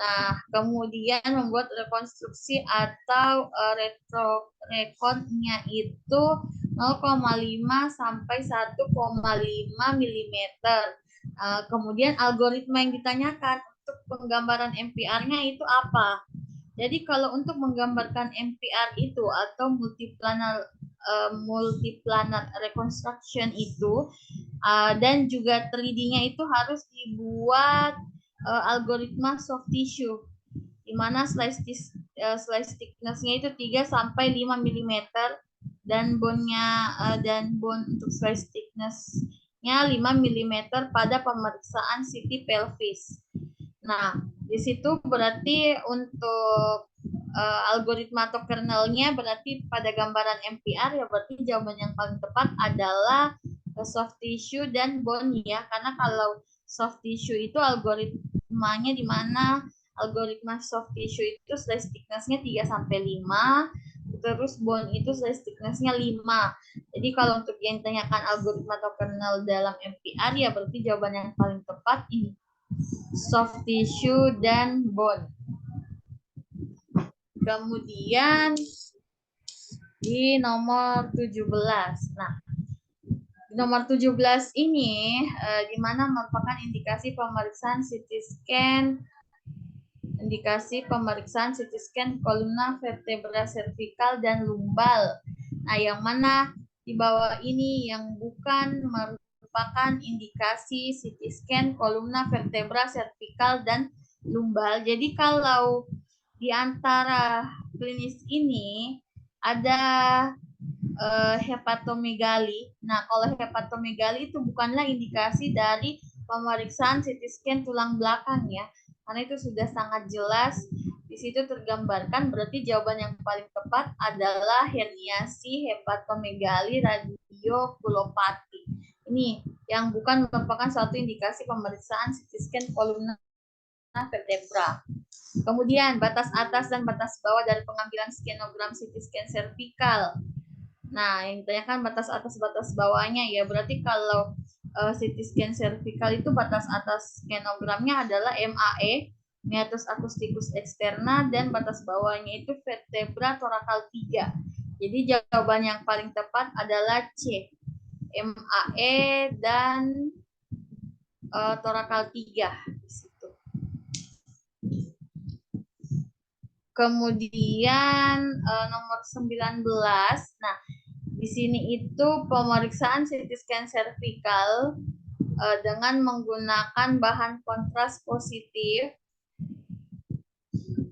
Nah, kemudian membuat rekonstruksi atau rekonnya itu 0,5 sampai 1,5 mm. Kemudian algoritma yang ditanyakan untuk penggambaran MPR-nya itu apa? Jadi kalau untuk menggambarkan MPR itu atau multiplanar reconstruction itu dan juga 3D-nya itu harus dibuat algoritma soft tissue, di mana slice thickness-nya itu 3 sampai 5 mm dan bone-nya bone untuk slice thickness-nya 5 mm pada pemeriksaan CT pelvis. Nah, di situ berarti untuk algoritma atau kernelnya berarti pada gambaran MPR ya berarti jawaban yang paling tepat adalah soft tissue dan bone ya, karena kalau soft tissue itu algoritmanya di mana algoritma soft tissue itu slice thickness-nya 3 sampai 5, terus bone itu slice thickness-nya 5. Jadi kalau untuk yang ditanyakan algoritma atau kernel dalam MPR ya berarti jawaban yang paling tepat ini soft tissue dan bone. Kemudian di nomor 17. Nah, di nomor 17 ini di mana merupakan indikasi pemeriksaan CT scan kolumna vertebra cervical dan lumbal. Nah, yang mana di bawah ini yang bukan merupakan indikasi CT scan kolumna vertebra cervical dan lumbal. Jadi kalau di antara klinis ini ada hepatomegali. Nah, kalau hepatomegali itu bukanlah indikasi dari pemeriksaan CT scan tulang belakang ya, karena itu sudah sangat jelas di situ tergambarkan. Berarti jawaban yang paling tepat adalah herniasi hepatomegali radiokulopati. Ini yang bukan merupakan suatu indikasi pemeriksaan CT scan kolumna vertebra. Kemudian batas atas dan batas bawah dari pengambilan skenogram CT scan cervical. Nah, yang ditanyakan batas atas batas bawahnya ya berarti kalau CT scan cervical itu batas atas skenogramnya adalah MAE, meatus acousticus externa, dan batas bawahnya itu vertebra torakal 3. Jadi jawaban yang paling tepat adalah C, MAE dan torakal 3 di situ. Kemudian nomor 19. Nah, di sini itu pemeriksaan CT scan cervical dengan menggunakan bahan kontras positif.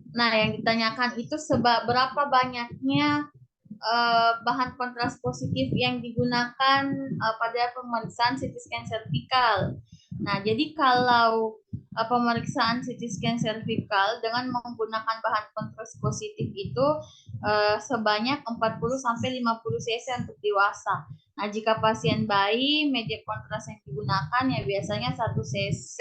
Nah, yang ditanyakan itu berapa banyaknya bahan kontras positif yang digunakan pada pemeriksaan CT scan servikal. Nah, jadi kalau pemeriksaan CT scan servikal dengan menggunakan bahan kontras positif itu sebanyak 40-50 cc untuk dewasa. Nah, jika pasien bayi, media kontras yang digunakan ya biasanya 1 cc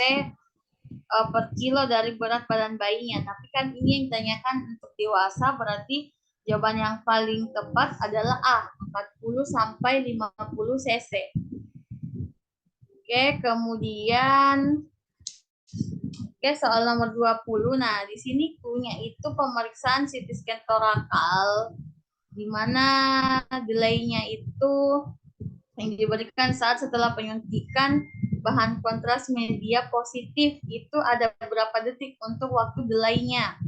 per kilo dari berat badan bayinya. Tapi kan ini yang ditanyakan untuk dewasa, berarti jawaban yang paling tepat adalah A, 40-50 cc. Oke, kemudian soal nomor 20. Nah, di sini clue-nya itu pemeriksaan CT scan torakal, di mana delay-nya itu yang diberikan saat setelah penyuntikan bahan kontras media positif itu ada berapa detik untuk waktu delay-nya.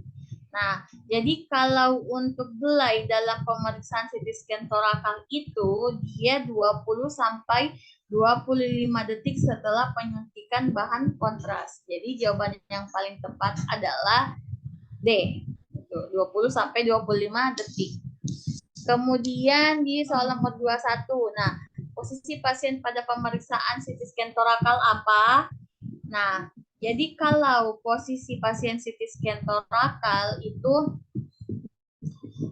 Nah, jadi kalau untuk delay dalam pemeriksaan CT scan torakal itu dia 20-25 detik setelah penyuntikan bahan kontras. Jadi jawaban yang paling tepat adalah D, 20-25 detik. Kemudian di soal nomor 21. Nah, posisi pasien pada pemeriksaan CT scan torakal apa? Nah, jadi kalau posisi pasien CT scan torakal itu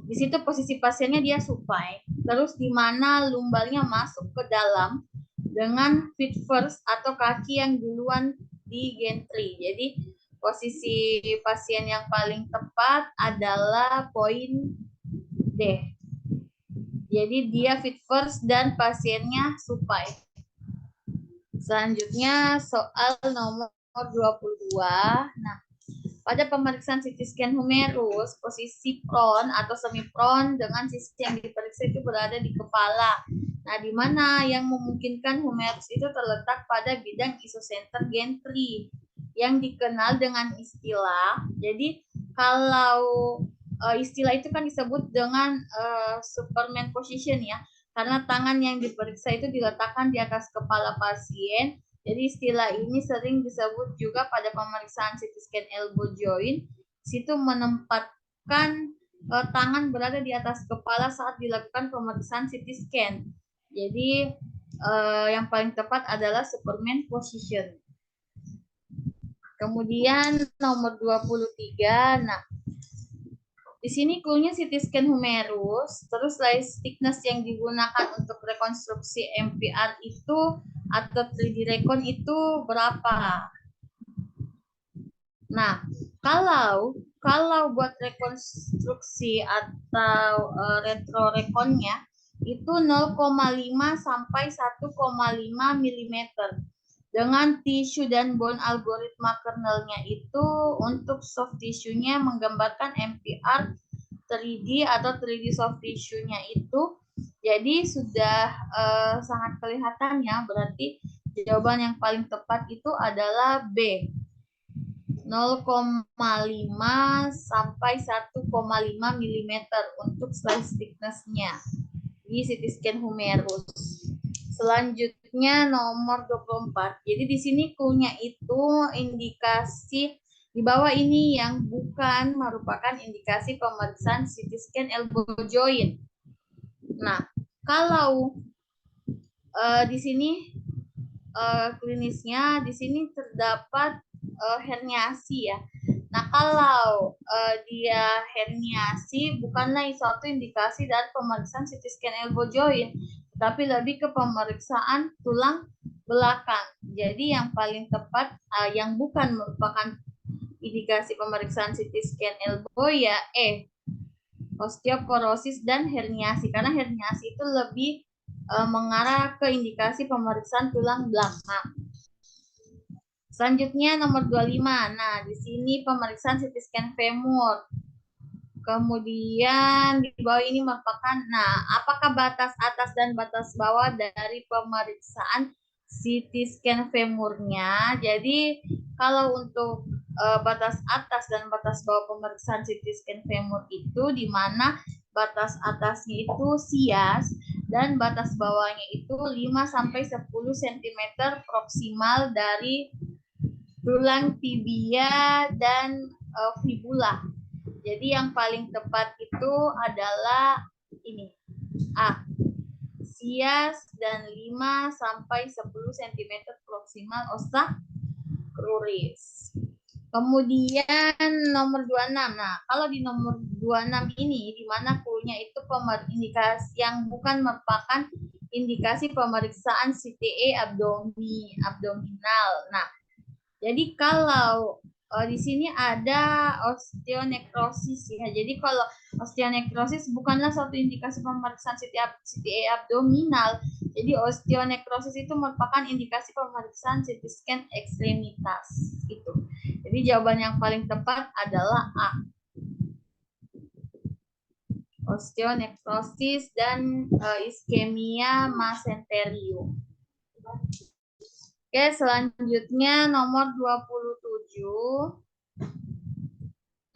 di situ posisi pasiennya dia supine, terus di mana lumbalnya masuk ke dalam dengan feet first atau kaki yang duluan di gantry. Jadi posisi pasien yang paling tepat adalah poin D. Jadi dia feet first dan pasiennya supine. Selanjutnya soal nomor 22. Nah, pada pemeriksaan CT scan humerus, posisi prone atau semi prone dengan sisi yang diperiksa itu berada di kepala. Nah, di mana yang memungkinkan humerus itu terletak pada bidang isocenter gantry yang dikenal dengan istilah. Jadi kalau istilah itu kan disebut dengan Superman position ya, karena tangan yang diperiksa itu diletakkan di atas kepala pasien. Jadi istilah ini sering disebut juga pada pemeriksaan CT scan elbow joint. Situ menempatkan tangan berada di atas kepala saat dilakukan pemeriksaan CT scan. Jadi yang paling tepat adalah Superman position. Kemudian nomor 23. Nah, di sini clue-nya CT scan humerus, terus slice thickness yang digunakan untuk rekonstruksi MPR itu atau 3D recon itu berapa? Nah, kalau buat rekonstruksi atau retro rekonnya itu 0,5 sampai 1,5 mm. Dengan tisu dan bone algoritma kernelnya itu untuk soft tissue-nya menggambarkan MPR 3D atau 3D soft tissue-nya itu. Jadi sudah sangat kelihatan ya, berarti jawaban yang paling tepat itu adalah B. 0,5 sampai 1,5 mm untuk slice thickness-nya di CT scan humerus. Selanjutnya nomor 24. Jadi di sini clue-nya itu indikasi di bawah ini yang bukan merupakan indikasi pemeriksaan CT scan elbow joint. Nah, kalau di sini klinisnya di sini terdapat herniasi ya. Nah, kalau dia herniasi bukanlah suatu indikasi dari pemeriksaan CT scan elbow joint, tapi lebih ke pemeriksaan tulang belakang. Jadi yang paling tepat yang bukan merupakan indikasi pemeriksaan CT scan elbow ya osteoporosis dan herniasi, karena herniasi itu lebih mengarah ke indikasi pemeriksaan tulang belakang. Selanjutnya nomor 25. Nah, di sini pemeriksaan CT scan femur. Kemudian di bawah ini merupakan, apakah batas atas dan batas bawah dari pemeriksaan CT scan femurnya? Jadi kalau untuk batas atas dan batas bawah pemeriksaan CT scan femur itu di mana batas atasnya itu sias dan batas bawahnya itu 5 sampai 10 cm proksimal dari tulang tibia dan fibula. Jadi yang paling tepat itu adalah ini. A. Sias dan 5 sampai 10 cm proksimal osta kruris. Kemudian nomor 26. Nah, kalau di nomor 26 ini di mana clue-nya itu indikasi yang bukan merupakan indikasi pemeriksaan CTE abdominal. Nah, jadi kalau di sini ada osteonekrosis ya. Jadi kalau osteonekrosis bukanlah suatu indikasi pemeriksaan CTE abdominal. Jadi osteonekrosis itu merupakan indikasi pemeriksaan CT scan ekstremitas gitu. Jadi jawaban yang paling tepat adalah A. Osteonekrosis dan iskemia mesenterium. Oke, selanjutnya nomor 27.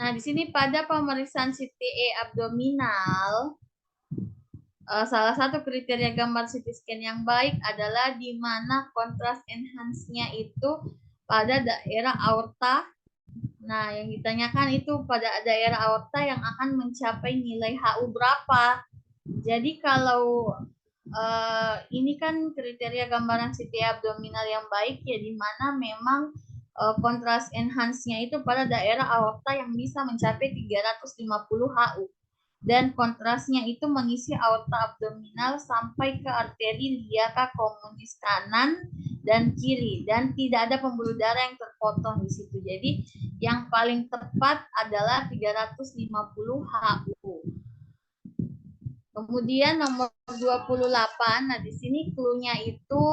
Nah, di sini pada pemeriksaan CTE abdominal, salah satu kriteria gambar CT scan yang baik adalah di mana kontras enhance-nya itu pada daerah aorta. Nah, yang ditanyakan itu pada daerah aorta yang akan mencapai nilai HU berapa. Jadi kalau ini kan kriteria gambaran CT abdominal yang baik ya, di mana memang kontras enhance-nya itu pada daerah aorta yang bisa mencapai 350 HU. Dan kontrasnya itu mengisi aorta abdominal sampai ke arteri liaka komunis kanan dan kiri, dan tidak ada pembuluh darah yang terpotong di situ. Jadi yang paling tepat adalah 350 HU. Kemudian nomor 28, nah di sini clue-nya itu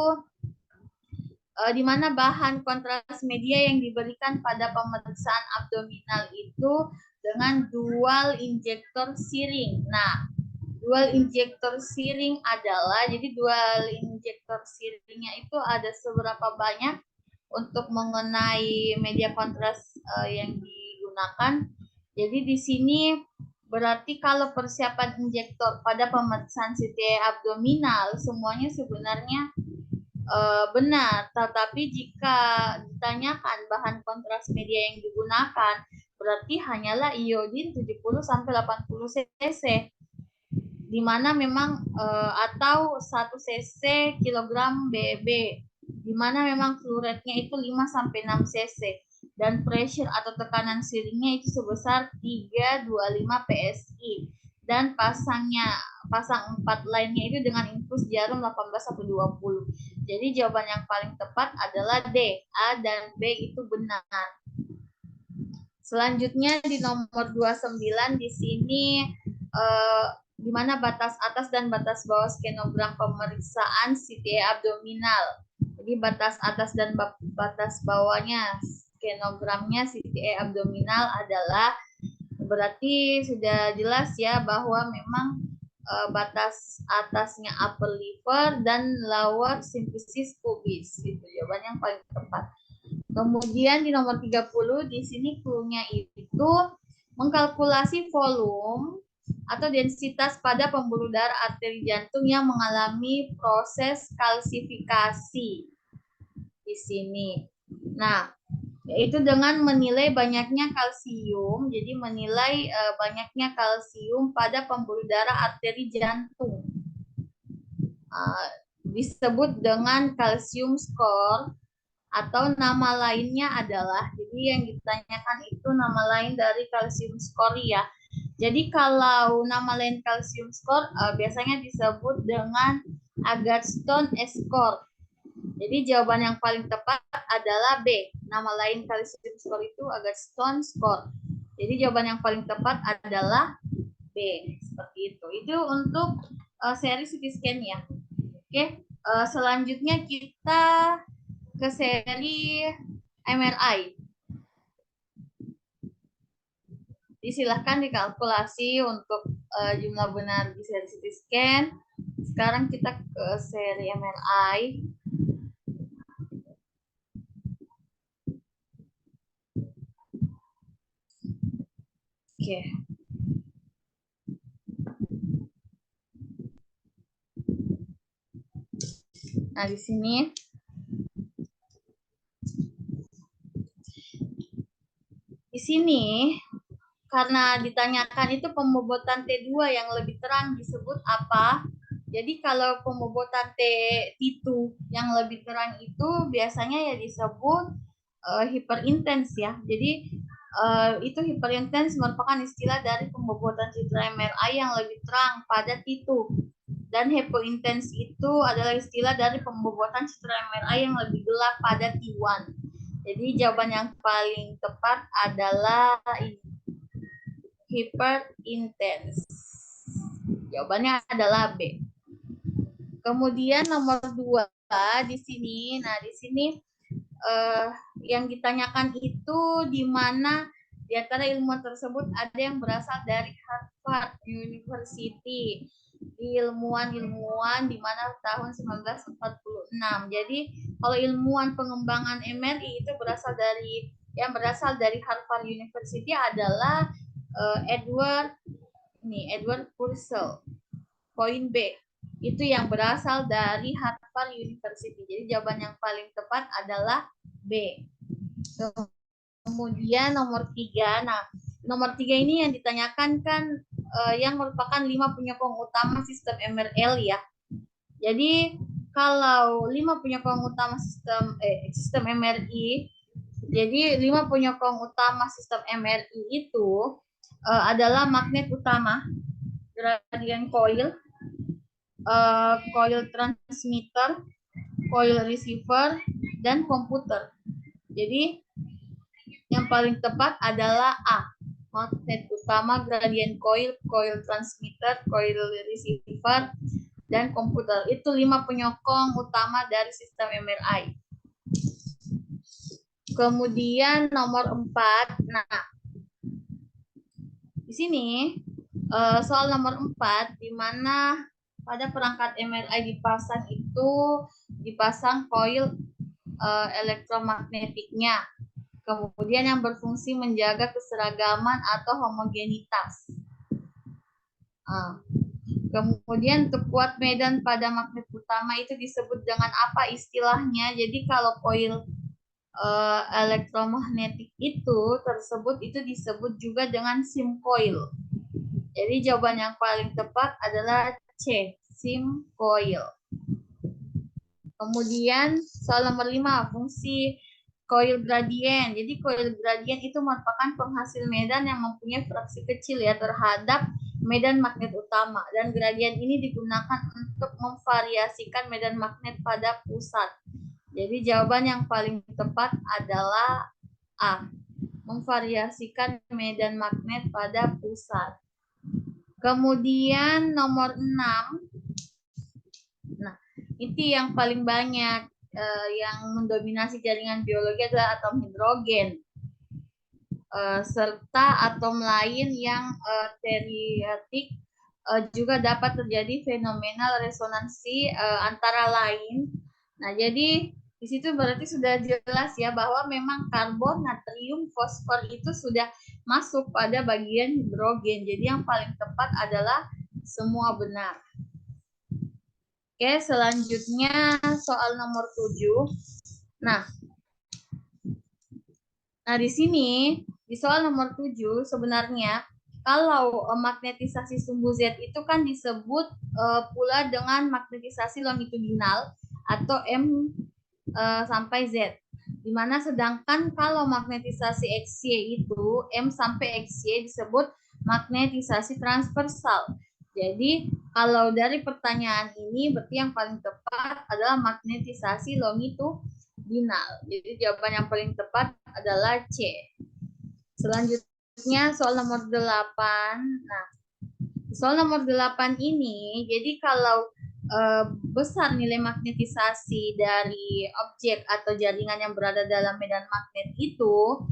di mana bahan kontras media yang diberikan pada pemeriksaan abdominal itu dengan dual injektor siring. Nah, dual injektor siring adalah, jadi dual injektor siringnya itu ada seberapa banyak untuk mengenai media kontras yang digunakan. Jadi di sini berarti kalau persiapan injektor pada pemeriksaan CT abdominal semuanya sebenarnya benar, tetapi jika ditanyakan bahan kontras media yang digunakan, berarti hanyalah iodin 70 sampai 80 cc, di mana memang atau 1 cc kilogram BB, di mana memang flow rate-nya itu 5 sampai 6 cc, dan pressure atau tekanan siringnya itu sebesar 325 PSI, dan pasang 4 lainnya itu dengan infus jarum 18 sampai 20. Jadi jawaban yang paling tepat adalah D. A dan B itu benar. Selanjutnya di nomor 29 di sini di mana batas atas dan batas bawah skenogram pemeriksaan CTE abdominal. Jadi batas atas dan batas bawahnya skenogramnya CTE abdominal adalah, berarti sudah jelas ya bahwa memang batas atasnya upper liver dan lower symphysis pubis. Itu jawaban yang paling tepat. Kemudian di nomor 30 di sini clue-nya itu mengkalkulasi volume atau densitas pada pembuluh darah arteri jantung yang mengalami proses kalsifikasi di sini. Nah, yaitu dengan menilai banyaknya kalsium, jadi menilai banyaknya kalsium pada pembuluh darah arteri jantung. Disebut dengan kalsium score, atau nama lainnya adalah, jadi yang ditanyakan itu nama lain dari kalsium score ya. Jadi kalau nama lain kalsium score biasanya disebut dengan Agatston score. Jadi jawaban yang paling tepat adalah B. Nama lain kalsium score itu Agatston score. Jadi jawaban yang paling tepat adalah B. Seperti itu. Itu untuk seri CT scan ya. Oke, selanjutnya kita ke seri MRI. Disilahkan dikalkulasi untuk jumlah benar di seri CT scan. Sekarang kita ke seri MRI. Oke. Nah, di sini karena ditanyakan itu pembobotan T2 yang lebih terang disebut apa? Jadi kalau pembobotan T2 yang lebih terang itu biasanya ya disebut hiperintens ya. Jadi itu hiperintens merupakan istilah dari pembobotan citra MRI yang lebih terang pada T2. Dan hypointens itu adalah istilah dari pembobotan citra MRI yang lebih gelap pada T1. Jadi jawaban yang paling tepat adalah ini. Hyperintens. Jawabannya adalah B. Kemudian nomor 2 di sini. Nah, di sini yang ditanyakan itu di mana di antara ilmuwan tersebut ada yang berasal dari Harvard University. Ilmuwan di mana tahun 1946. Jadi kalau ilmuwan pengembangan MRI itu berasal dari Harvard University adalah Edward Purcell. Poin B itu yang berasal dari Harvard University. Jadi jawaban yang paling tepat adalah B. Kemudian nomor 3. Nah, nomor 3 ini yang ditanyakan kan yang merupakan 5 penyokong utama sistem MRL ya. Jadi kalau 5 penyokong utama sistem MRI, jadi 5 penyokong utama sistem MRI itu adalah magnet utama, gradient coil, coil transmitter, coil receiver, dan komputer. Jadi yang paling tepat adalah A. Magnet utama, gradient coil, coil transmitter, coil receiver, dan komputer. Itu 5 penyokong utama dari sistem MRI. Kemudian nomor 4. Nah, di sini soal nomor 4 di mana pada perangkat MRI dipasang koil elektromagnetiknya. Kemudian yang berfungsi menjaga keseragaman atau homogenitas. Kemudian untuk kuat medan pada magnet utama itu disebut dengan apa istilahnya? Jadi kalau koil elektromagnetik tersebut disebut juga dengan sim coil. Jadi jawaban yang paling tepat adalah C, sim coil. Kemudian soal nomor 5, fungsi coil gradient. Jadi coil gradient itu merupakan penghasil medan yang mempunyai fraksi kecil ya terhadap medan magnet utama, dan gradient ini digunakan untuk memvariasikan medan magnet pada pusat. Jadi jawaban yang paling tepat adalah A, memvariasikan medan magnet pada pusat. Kemudian nomor 6. Nah, itu yang paling banyak yang mendominasi jaringan biologi adalah atom hidrogen. Serta atom lain yang teriatik juga dapat terjadi fenomena resonansi antara lain. Nah, jadi di situ berarti sudah jelas ya bahwa memang karbon, natrium, fosfor itu sudah masuk pada bagian hidrogen. Jadi yang paling tepat adalah semua benar. Oke, selanjutnya soal nomor 7. Nah, di sini di soal nomor 7 sebenarnya kalau magnetisasi sumbu Z itu kan disebut pula dengan magnetisasi longitudinal atau M sampai Z. Dimana sedangkan kalau magnetisasi XY itu M sampai XY disebut magnetisasi transversal. Jadi kalau dari pertanyaan ini berarti yang paling tepat adalah magnetisasi longitudinal. Jadi jawaban yang paling tepat adalah C. Selanjutnya soal nomor 8. Nah, soal nomor 8 ini jadi kalau besar nilai magnetisasi dari objek atau jaringan yang berada dalam medan magnet itu,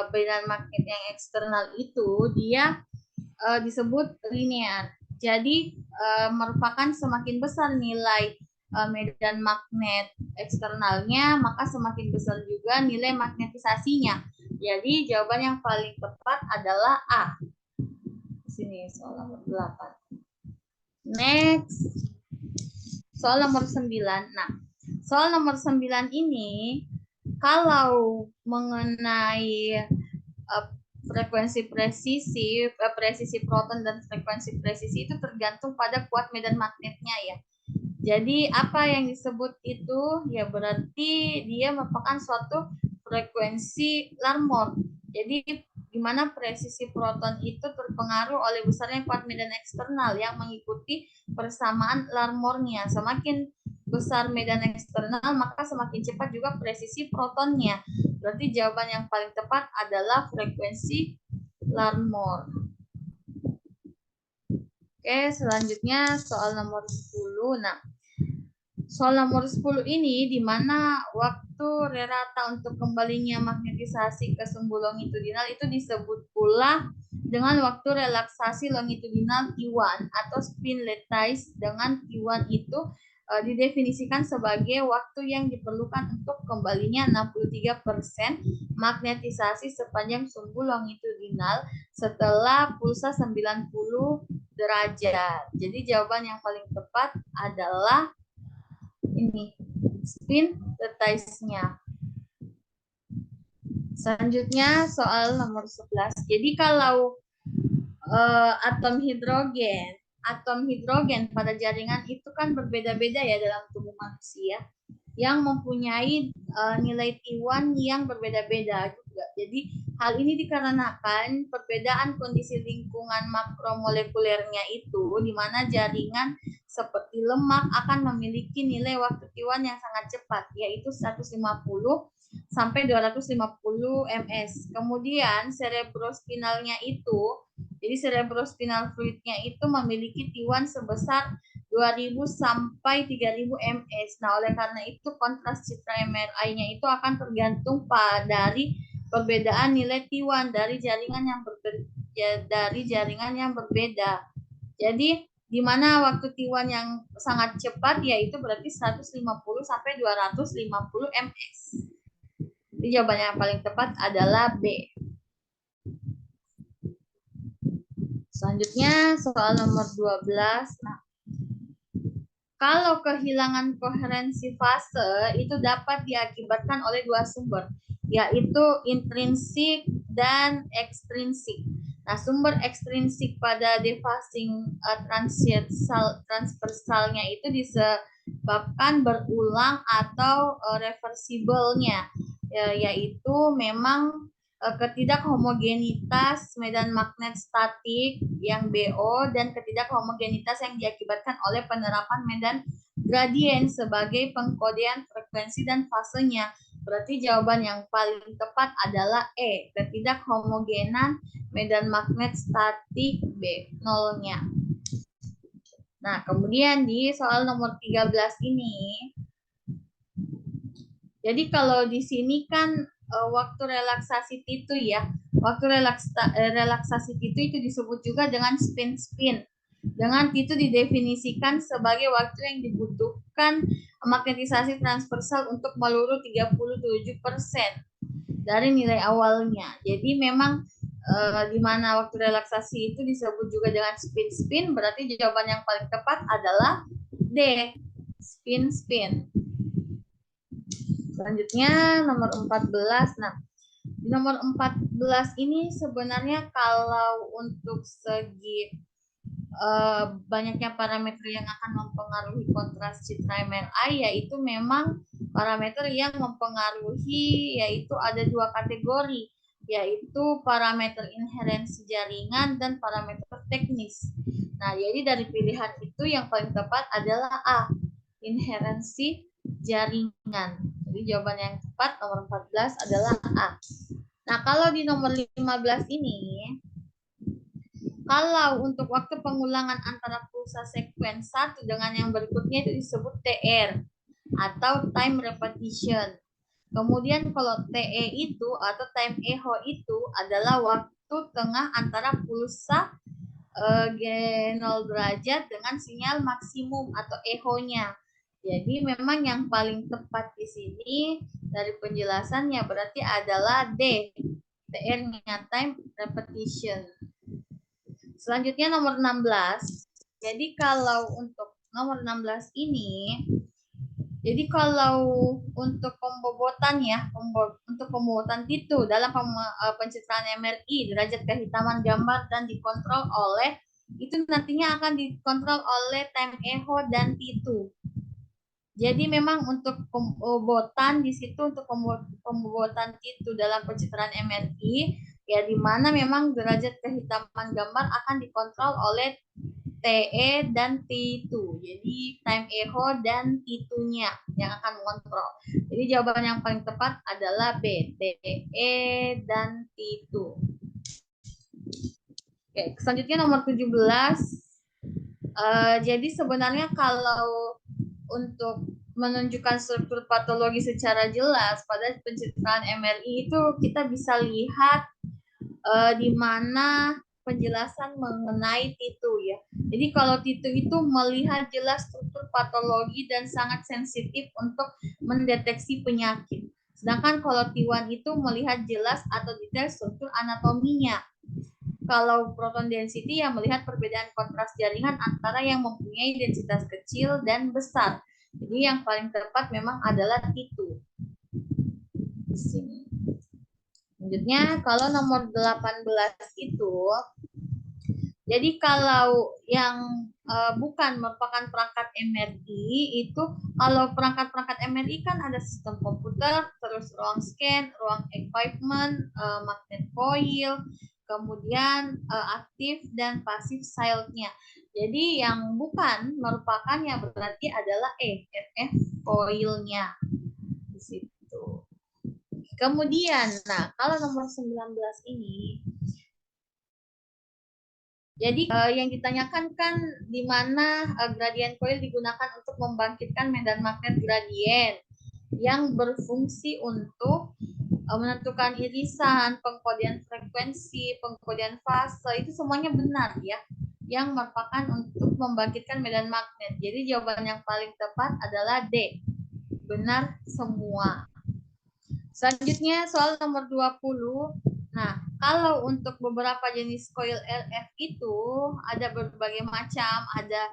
medan magnet yang eksternal itu dia disebut linear. Jadi merupakan semakin besar nilai medan magnet eksternalnya, maka semakin besar juga nilai magnetisasinya. Jadi jawaban yang paling tepat adalah A. Di sini soal nomor 8. Next. soal nomor 9. Nah, soal nomor 9 ini kalau mengenai frekuensi presisi, presisi proton dan frekuensi presisi itu tergantung pada kuat medan magnetnya ya. Jadi apa yang disebut itu ya berarti dia merupakan suatu frekuensi Larmor. Jadi di mana presisi proton itu terpengaruh oleh besarnya kuat medan eksternal yang mengikuti persamaan Larmornya. Semakin besar medan eksternal maka semakin cepat juga presisi protonnya. Berarti jawaban yang paling tepat adalah frekuensi Larmor. Oke, selanjutnya soal nomor 10. Nah, soal nomor 10 ini di mana waktu rata untuk kembalinya magnetisasi ke sumbu longitudinal itu disebut pula dengan waktu relaksasi longitudinal T1 atau spin lattice dengan T1 itu didefinisikan sebagai waktu yang diperlukan untuk kembalinya 63% magnetisasi sepanjang sumbu longitudinal setelah pulsa 90 derajat. Jadi jawaban yang paling tepat adalah ini, spin lattice-nya. Selanjutnya soal nomor 11. Jadi kalau atom hidrogen pada jaringan itu kan berbeda-beda ya dalam tubuh manusia yang mempunyai nilai T1 yang berbeda-beda juga. Jadi hal ini dikarenakan perbedaan kondisi lingkungan makromolekulernya itu di mana jaringan seperti lemak akan memiliki nilai waktu T1 yang sangat cepat yaitu 150 sampai 250 ms. Kemudian cerebrospinalnya itu, jadi cerebrospinal fluidnya itu memiliki T1 sebesar 2000 sampai 3000 ms. Nah, oleh karena itu kontras citra MRI-nya itu akan tergantung dari perbedaan nilai T1 dari jaringan yang berbeda. Jadi di mana waktu T1 yang sangat cepat yaitu berarti 150 sampai 250 ms. Jadi jawabannya yang paling tepat adalah B. Selanjutnya soal nomor 12. Nah, kalau kehilangan koherensi fase itu dapat diakibatkan oleh dua sumber, yaitu intrinsik dan ekstrinsik. Nah, sumber ekstrinsik pada dephasing transversalnya itu disebabkan berulang atau reversibelnya, yaitu memang ketidakhomogenitas medan magnet statik yang BO dan ketidakhomogenitas yang diakibatkan oleh penerapan medan gradien sebagai pengkodean frekuensi dan fasenya. Berarti jawaban yang paling tepat adalah E, ketidakhomogenan medan magnet statik B0-nya. Nah, kemudian di soal nomor 13 ini, jadi kalau di sini kan waktu relaksasi T2 ya. Waktu relaksasi T2 itu disebut juga dengan spin-spin. Dengan T2 didefinisikan sebagai waktu yang dibutuhkan magnetisasi transversal untuk meluru 37% dari nilai awalnya. Jadi memang di mana waktu relaksasi itu disebut juga dengan spin-spin, berarti jawaban yang paling tepat adalah D, spin-spin. Selanjutnya nomor 14. Nah, di nomor 14 ini sebenarnya kalau untuk segi banyaknya parameter yang akan mempengaruhi kontras citra MRI, yaitu memang parameter yang mempengaruhi yaitu ada dua kategori, yaitu parameter inherensi jaringan dan parameter teknis. Nah, jadi dari pilihan itu yang paling tepat adalah A, inherensi jaringan. Jadi jawaban yang tepat nomor 14 adalah A. Nah, kalau di nomor 15 ini, kalau untuk waktu pengulangan antara pulsa sekuens satu dengan yang berikutnya itu disebut TR atau time repetition. Kemudian kalau TE itu atau time echo itu adalah waktu tengah antara pulsa G0 derajat dengan sinyal maksimum atau echo-nya. Jadi memang yang paling tepat di sini dari penjelasannya berarti adalah D, TR-nya time repetition. Selanjutnya nomor 16. Jadi kalau untuk nomor 16 ini, jadi kalau untuk pembobotan ya, untuk pembobotan T2 dalam pencitraan MRI, derajat kehitaman gambar dan dikontrol oleh, itu nantinya akan dikontrol oleh time echo dan T2. Jadi memang untuk pembobotan di situ, untuk pembobotan T2 dalam pencitraan MRI, ya di mana memang derajat kehitaman gambar akan dikontrol oleh TE dan T2. Jadi time echo dan T2-nya yang akan mengontrol. Jadi jawaban yang paling tepat adalah B, TE dan T2. Oke, selanjutnya nomor 17. Jadi sebenarnya kalau untuk menunjukkan struktur patologi secara jelas pada pencitraan MRI itu kita bisa lihat di mana penjelasan mengenai T2 ya. Jadi kalau T2 itu melihat jelas struktur patologi dan sangat sensitif untuk mendeteksi penyakit. Sedangkan kalau T1 itu melihat jelas atau detail struktur anatominya. Kalau proton density yang melihat perbedaan kontras jaringan antara yang mempunyai densitas kecil dan besar. Jadi yang paling tepat memang adalah T2. Di sini. Selanjutnya, kalau nomor 18 itu, jadi kalau yang bukan merupakan perangkat MRI, itu kalau perangkat-perangkat MRI kan ada sistem komputer, terus ruang scan, ruang equipment, magnet coil, kemudian aktif dan pasif shield-nya. Jadi yang bukan merupakan yang berarti adalah RF coil-nya. Di situ. Kemudian, nah kalau nomor 19 ini, jadi yang ditanyakan kan di mana gradient coil digunakan untuk membangkitkan medan magnet gradient yang berfungsi untuk menentukan irisan, pengkodian frekuensi, pengkodian fase, itu semuanya benar ya, yang merupakan untuk membangkitkan medan magnet. Jadi jawaban yang paling tepat adalah D, benar semua. Selanjutnya soal nomor 20. Nah, kalau untuk beberapa jenis coil RF itu ada berbagai macam, ada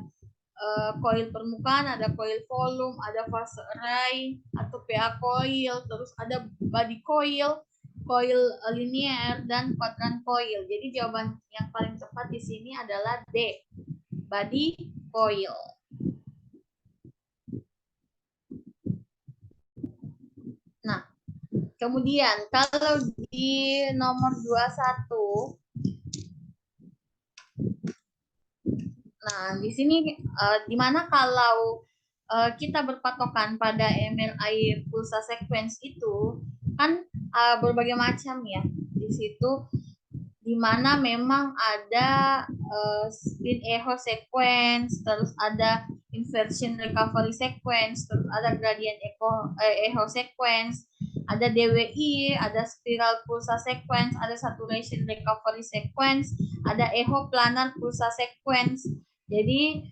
coil permukaan, ada coil volume, ada fase array atau PA coil, terus ada body coil, coil linear dan quadrant coil. Jadi jawaban yang paling tepat di sini adalah D, body coil. Nah, kemudian kalau di nomor 21, nah di sini di mana kalau kita berpatokan pada MLI pulsa sequence itu kan berbagai macam ya. Di situ di mana memang ada spin echo sequence, terus ada inversion recovery sequence, terus ada gradient echo sequence, ada DWI, ada spiral pulsa sequence, ada saturation recovery sequence, ada echo planar pulsa sequence. Jadi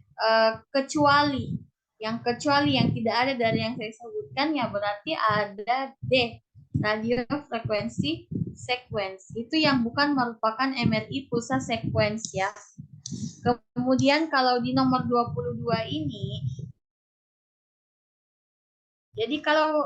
kecuali yang tidak ada dari yang saya sebutkan ya berarti ada D, radio frekuensi sequence. Itu yang bukan merupakan MRI pulsa sequence ya. Kemudian kalau di nomor 22 ini, jadi kalau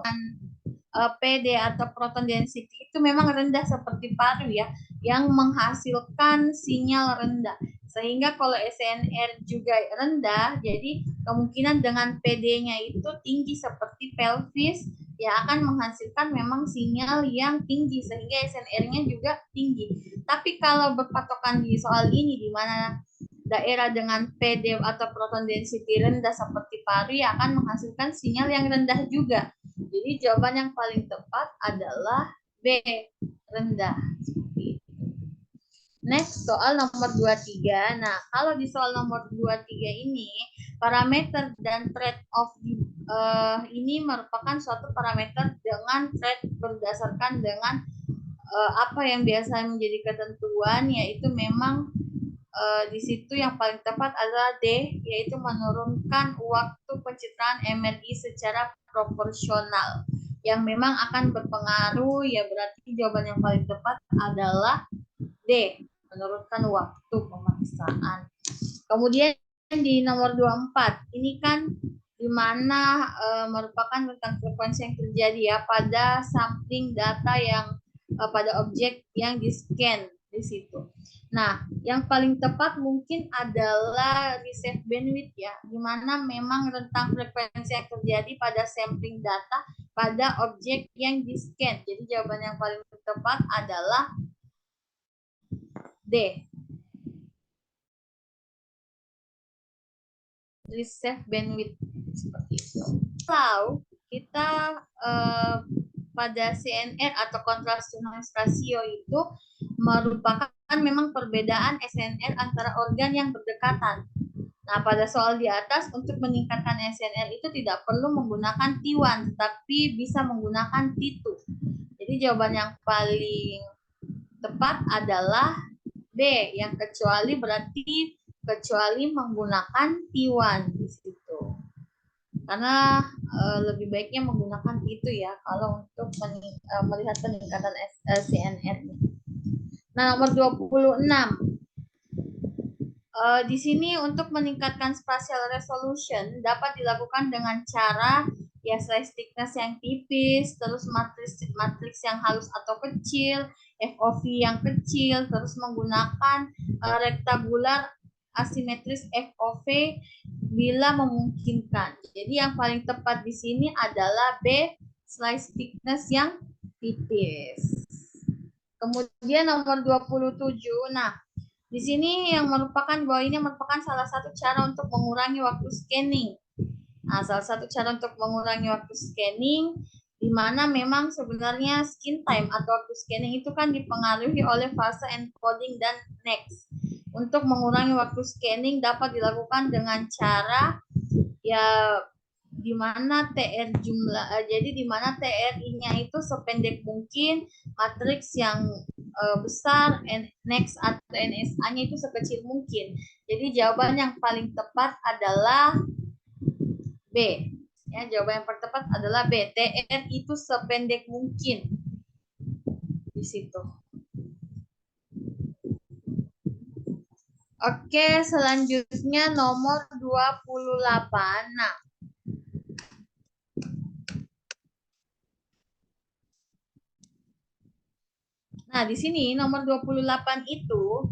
PD atau proton density itu memang rendah seperti paru ya, yang menghasilkan sinyal rendah. Sehingga kalau SNR juga rendah, jadi kemungkinan dengan PD-nya itu tinggi seperti pelvis, ya akan menghasilkan memang sinyal yang tinggi, sehingga SNR-nya juga tinggi. Tapi kalau berpatokan di soal ini, di mana daerah dengan PD atau proton density rendah seperti paru, ya akan menghasilkan sinyal yang rendah juga. Jadi jawaban yang paling tepat adalah B, rendah. Next, soal nomor 23. Nah, kalau di soal nomor 23 ini, parameter dan trade-off ini merupakan suatu parameter dengan trade berdasarkan dengan apa yang biasa menjadi ketentuan, yaitu memang di situ yang paling tepat adalah D, yaitu menurunkan waktu pencitraan MRI secara proporsional. Yang memang akan berpengaruh, ya berarti jawaban yang paling tepat adalah D, menurunkan waktu pemeriksaan. Kemudian di nomor 24, ini kan di mana merupakan rentang frekuensi yang terjadi ya pada sampling data yang pada objek yang di-scan di situ. Nah, yang paling tepat mungkin adalah receive bandwidth ya, di mana memang rentang frekuensi yang terjadi pada sampling data pada objek yang di-scan. Jadi jawaban yang paling tepat adalah D. Receive bandwidth seperti itu. Kalau kita pada CNR atau contrast to noise ratio itu merupakan memang perbedaan SNR antara organ yang berdekatan. Nah, pada soal di atas untuk meningkatkan SNR itu tidak perlu menggunakan T1, tetapi bisa menggunakan T2. Jadi jawaban yang paling tepat adalah B, yang kecuali berarti kecuali menggunakan T1 di situ. Karena lebih baiknya menggunakan itu ya kalau untuk melihat peningkatan CNR. Nah, nomor 26. Di sini untuk meningkatkan spatial resolution dapat dilakukan dengan cara ya slice thickness yang tipis, terus matriks yang halus atau kecil, FOV yang kecil, terus menggunakan rektangular asimetris FOV bila memungkinkan. Jadi yang paling tepat di sini adalah B, slice thickness yang tipis. Kemudian nomor 27. Nah, di sini yang merupakan bahwa ini merupakan salah satu cara untuk mengurangi waktu scanning. Nah, salah satu cara untuk mengurangi waktu scanning di mana memang sebenarnya skin time atau waktu scanning itu kan dipengaruhi oleh fase encoding dan next. Untuk mengurangi waktu scanning dapat dilakukan dengan cara ya di mana TR jumlah jadi di mana TRI-nya itu sependek mungkin, matriks yang besar, next atau NSA-nya itu sekecil mungkin. Jadi jawaban yang paling tepat adalah B. Ya, jawaban yang paling tepat adalah B. TR itu sependek mungkin di situ. Oke, selanjutnya nomor 28. Nah, di sini nomor 28 itu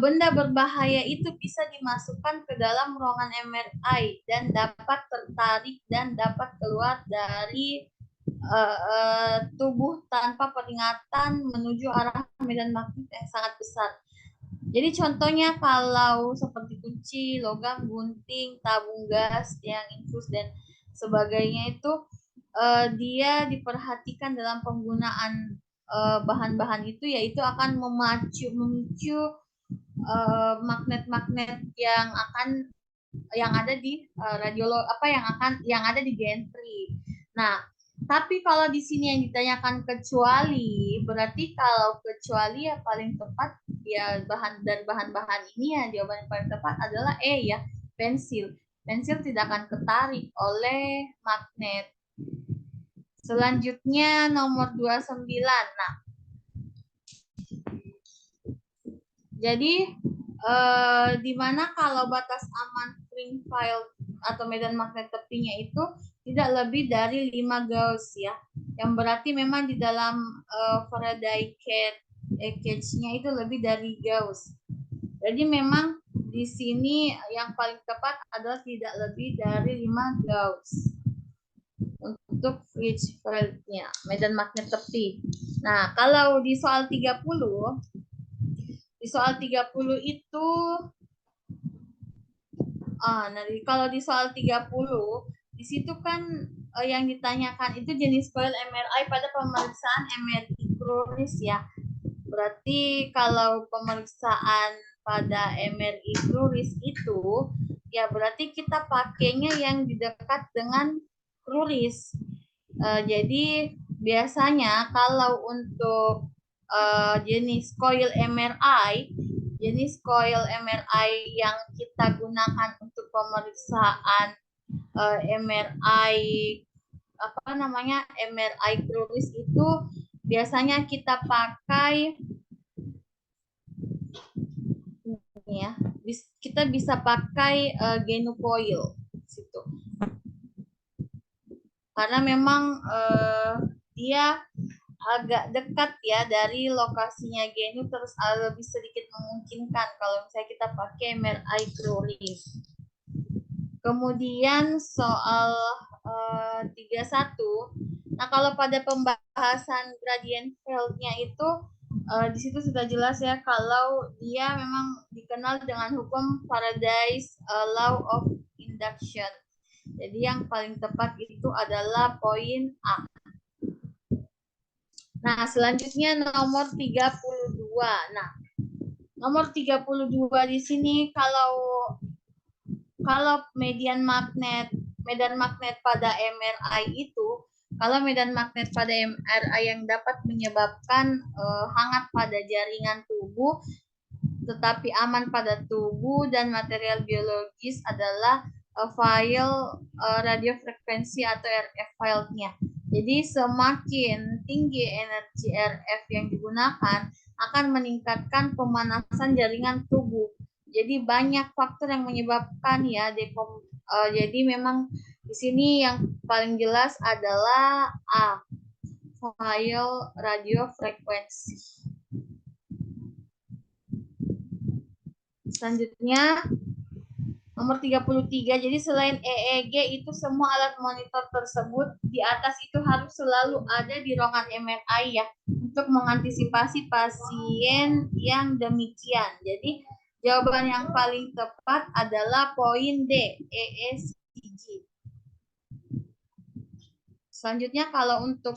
benda berbahaya itu bisa dimasukkan ke dalam ruangan MRI dan dapat tertarik dan dapat keluar dari tubuh tanpa peringatan menuju arah medan magnet yang sangat besar. Jadi contohnya kalau seperti kunci, logam, gunting, tabung gas yang infus dan sebagainya itu dia diperhatikan dalam penggunaan bahan-bahan itu yaitu akan memicu magnet-magnet yang ada di yang ada di gantry. Nah, tapi kalau di sini yang ditanyakan kecuali, berarti kalau kecuali ya paling tepat ya bahan-bahan ini ya jawaban yang paling tepat adalah E ya, pensil. Pensil tidak akan tertarik oleh magnet. Selanjutnya nomor 29. Nah, jadi di mana kalau batas aman spring field atau medan magnet tepinya itu tidak lebih dari 5 Gauss ya. Yang berarti memang di dalam Faraday cage-nya itu lebih dari Gauss. Jadi memang di sini yang paling tepat adalah tidak lebih dari 5 Gauss untuk Fridge field-nya, medan magnet tepi. Nah, kalau di soal 30 itu kalau di soal 30 di situ kan yang ditanyakan itu jenis coil MRI pada pemeriksaan MRI Cruris ya. Berarti kalau pemeriksaan pada MRI Cruris itu ya berarti kita pakainya yang di dekat dengan Cruris. Jadi biasanya kalau untuk jenis coil MRI yang kita gunakan untuk pemeriksaan MRI MRI Cruris itu biasanya kita pakai ya. Kita bisa pakai Genucoil situ. Karena memang dia agak dekat ya dari lokasinya Genu, terus lebih sedikit memungkinkan kalau misalnya kita pakai MRI Cruris. Kemudian soal 31, nah kalau pada pembahasan gradient field-nya itu di situ sudah jelas ya kalau dia memang dikenal dengan hukum Faraday's law of induction. Jadi yang paling tepat itu adalah poin A. Nah, selanjutnya nomor 32. Nah, nomor 32 di sini kalau medan magnet pada MRI itu, kalau medan magnet pada MRI yang dapat menyebabkan hangat pada jaringan tubuh tetapi aman pada tubuh dan material biologis adalah file radiofrekuensi atau RF file-nya. Jadi semakin tinggi energi RF yang digunakan akan meningkatkan pemanasan jaringan tubuh. Jadi banyak faktor yang menyebabkan ya jadi memang di sini yang paling jelas adalah A, file radiofrekuensi. Selanjutnya nomor 33. Jadi selain EEG itu semua alat monitor tersebut di atas itu harus selalu ada di ruangan MRI ya untuk mengantisipasi pasien yang demikian. Jadi jawaban yang paling tepat adalah poin D, EEG. Selanjutnya kalau untuk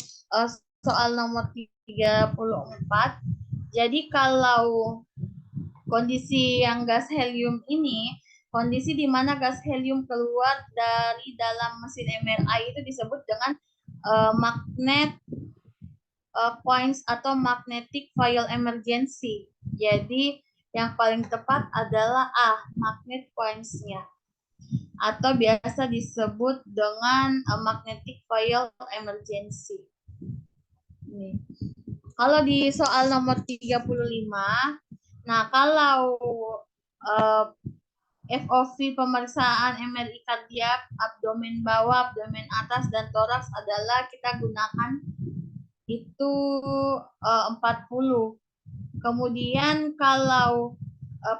soal nomor 34, jadi kalau kondisi yang gas helium ini, kondisi di mana gas helium keluar dari dalam mesin MRI itu disebut dengan magnet points atau magnetic file emergency. Jadi yang paling tepat adalah A, magnet points-nya. Atau biasa disebut dengan magnetic file emergency. Ini. Kalau di soal nomor 35, nah kalau FOV pemeriksaan MRI kardiak, abdomen bawah, abdomen atas, dan toraks adalah kita gunakan itu 40. Kemudian kalau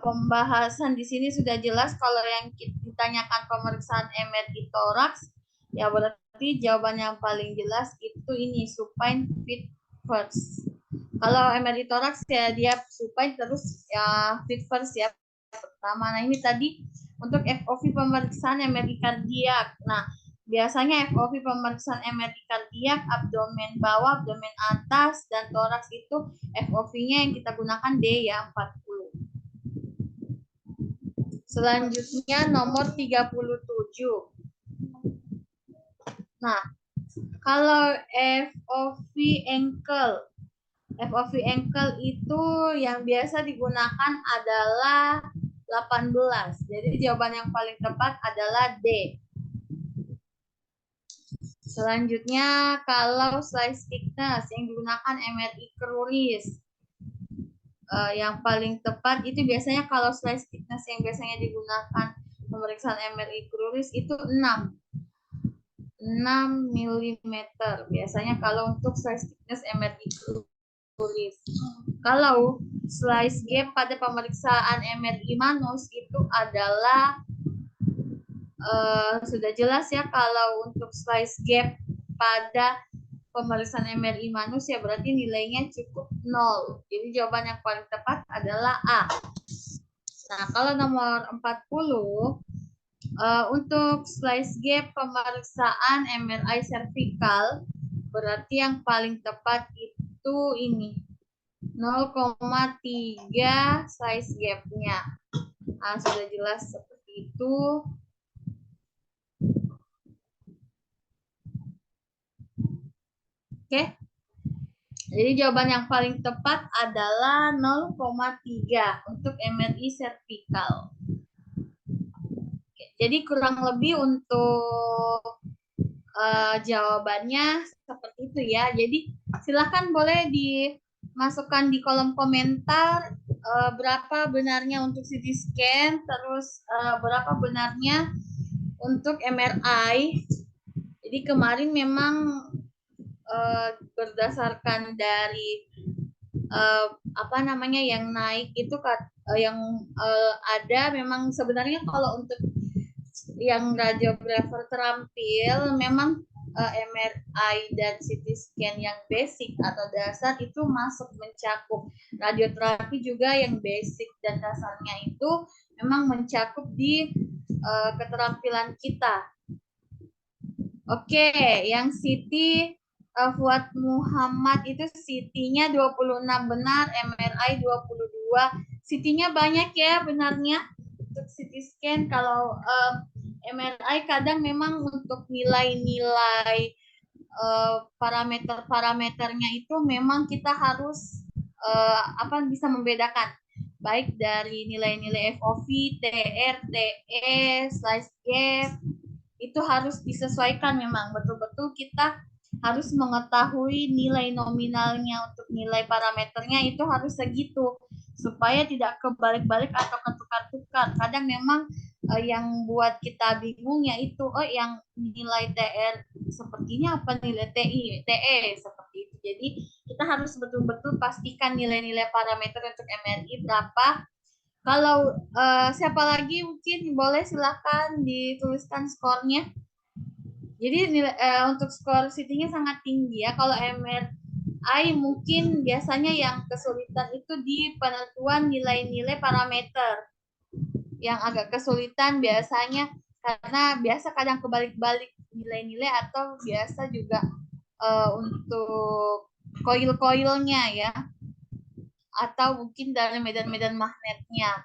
pembahasan di sini sudah jelas kalau yang ditanyakan pemeriksaan MRI toraks, ya berarti jawaban yang paling jelas itu ini supine feet first. Kalau MRI toraks ya dia supine terus ya feet first ya pertama. Nah ini tadi untuk FOV pemeriksaan MRI kardiak. Nah biasanya FOV pemeriksaan MRI kardiak, abdomen bawah, abdomen atas, dan toraks itu FOV-nya yang kita gunakan D ya 40. Selanjutnya nomor 37. Nah, kalau FOV ankle itu yang biasa digunakan adalah 18. Jadi jawaban yang paling tepat adalah D. Selanjutnya kalau slice thickness yang digunakan MRI Cruris. Yang paling tepat itu biasanya kalau slice thickness yang biasanya digunakan pemeriksaan MRI Cruris itu 6 mm. Biasanya kalau untuk slice thickness MRI Cruris. Kalau slice gap pada pemeriksaan MRI Manus itu adalah sudah jelas ya kalau untuk slice gap pada pemeriksaan MRI Manus ya berarti nilainya cukup 0. Jadi jawaban yang paling tepat adalah A. Nah, kalau nomor 40 untuk slice gap pemeriksaan MRI cervical berarti yang paling tepat itu ini 0,3 slice gap-nya. Nah, sudah jelas seperti itu. Oke. Jadi jawaban yang paling tepat adalah 0,3 untuk MRI cervical. Oke, jadi kurang lebih untuk jawabannya seperti itu ya. Jadi silakan boleh dimasukkan di kolom komentar berapa benarnya untuk CT scan, terus berapa benarnya untuk MRI. Jadi kemarin memang berdasarkan dari yang naik itu yang ada memang sebenarnya kalau untuk yang radiografer terampil memang MRI dan CT scan yang basic atau dasar itu masuk mencakup. Radioterapi juga yang basic dan dasarnya itu memang mencakup di keterampilan kita. Oke, yang CT Fuad Muhammad itu CT-nya 26 benar, MRI 22. CT-nya banyak ya benarnya untuk CT scan. Kalau MRI kadang memang untuk nilai-nilai parameter-parameternya itu memang kita harus bisa membedakan baik dari nilai-nilai FOV, TR, TE, slice gap itu harus disesuaikan. Memang betul-betul kita harus mengetahui nilai nominalnya untuk nilai parameternya itu harus segitu supaya tidak kebalik-balik atau ketukar-tukar. Kadang memang yang buat kita bingung yaitu yang nilai TR sepertinya apa nilai TI, TE seperti itu. Jadi kita harus betul-betul pastikan nilai-nilai parameter untuk MRI berapa. Kalau siapa lagi mungkin boleh silakan dituliskan skornya. Jadi untuk skor CT-nya sangat tinggi ya. Kalau MRI mungkin biasanya yang kesulitan itu di penentuan nilai-nilai parameter. Yang agak kesulitan biasanya karena biasa kadang kebalik-balik nilai-nilai atau biasa juga untuk koil-koilnya ya. Atau mungkin dari medan-medan magnetnya.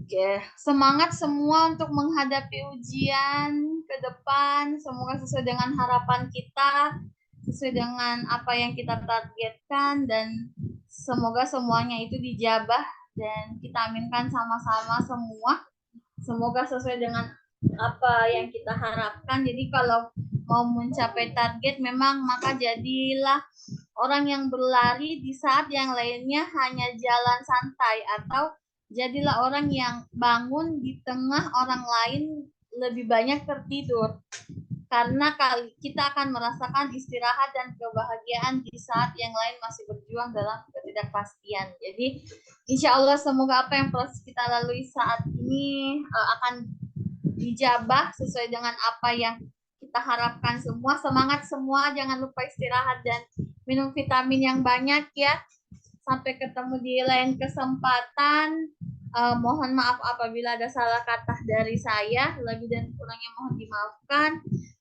Oke, semangat semua untuk menghadapi ujian ke depan. Semoga sesuai dengan harapan kita, sesuai dengan apa yang kita targetkan, dan semoga semuanya itu dijabah dan kita aminkan sama-sama semua. Semoga sesuai dengan apa yang kita harapkan. Jadi kalau mau mencapai target memang maka jadilah orang yang berlari di saat yang lainnya hanya jalan santai, atau jadilah orang yang bangun di tengah orang lain lebih banyak tertidur. Karena kita akan merasakan istirahat dan kebahagiaan di saat yang lain masih berjuang dalam ketidakpastian. Jadi insya Allah semoga apa yang proses kita lalui saat ini akan dijabah sesuai dengan apa yang kita harapkan semua. Semangat semua, jangan lupa istirahat dan minum vitamin yang banyak ya. Sampai ketemu di lain kesempatan. Mohon maaf apabila ada salah kata dari saya. Lebih dan kurangnya mohon dimaafkan.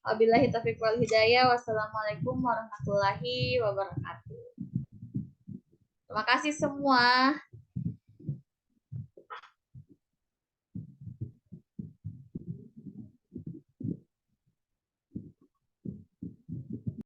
Wabillahi taufiq wal hidayah. Wassalamualaikum warahmatullahi wabarakatuh. Terima kasih semua.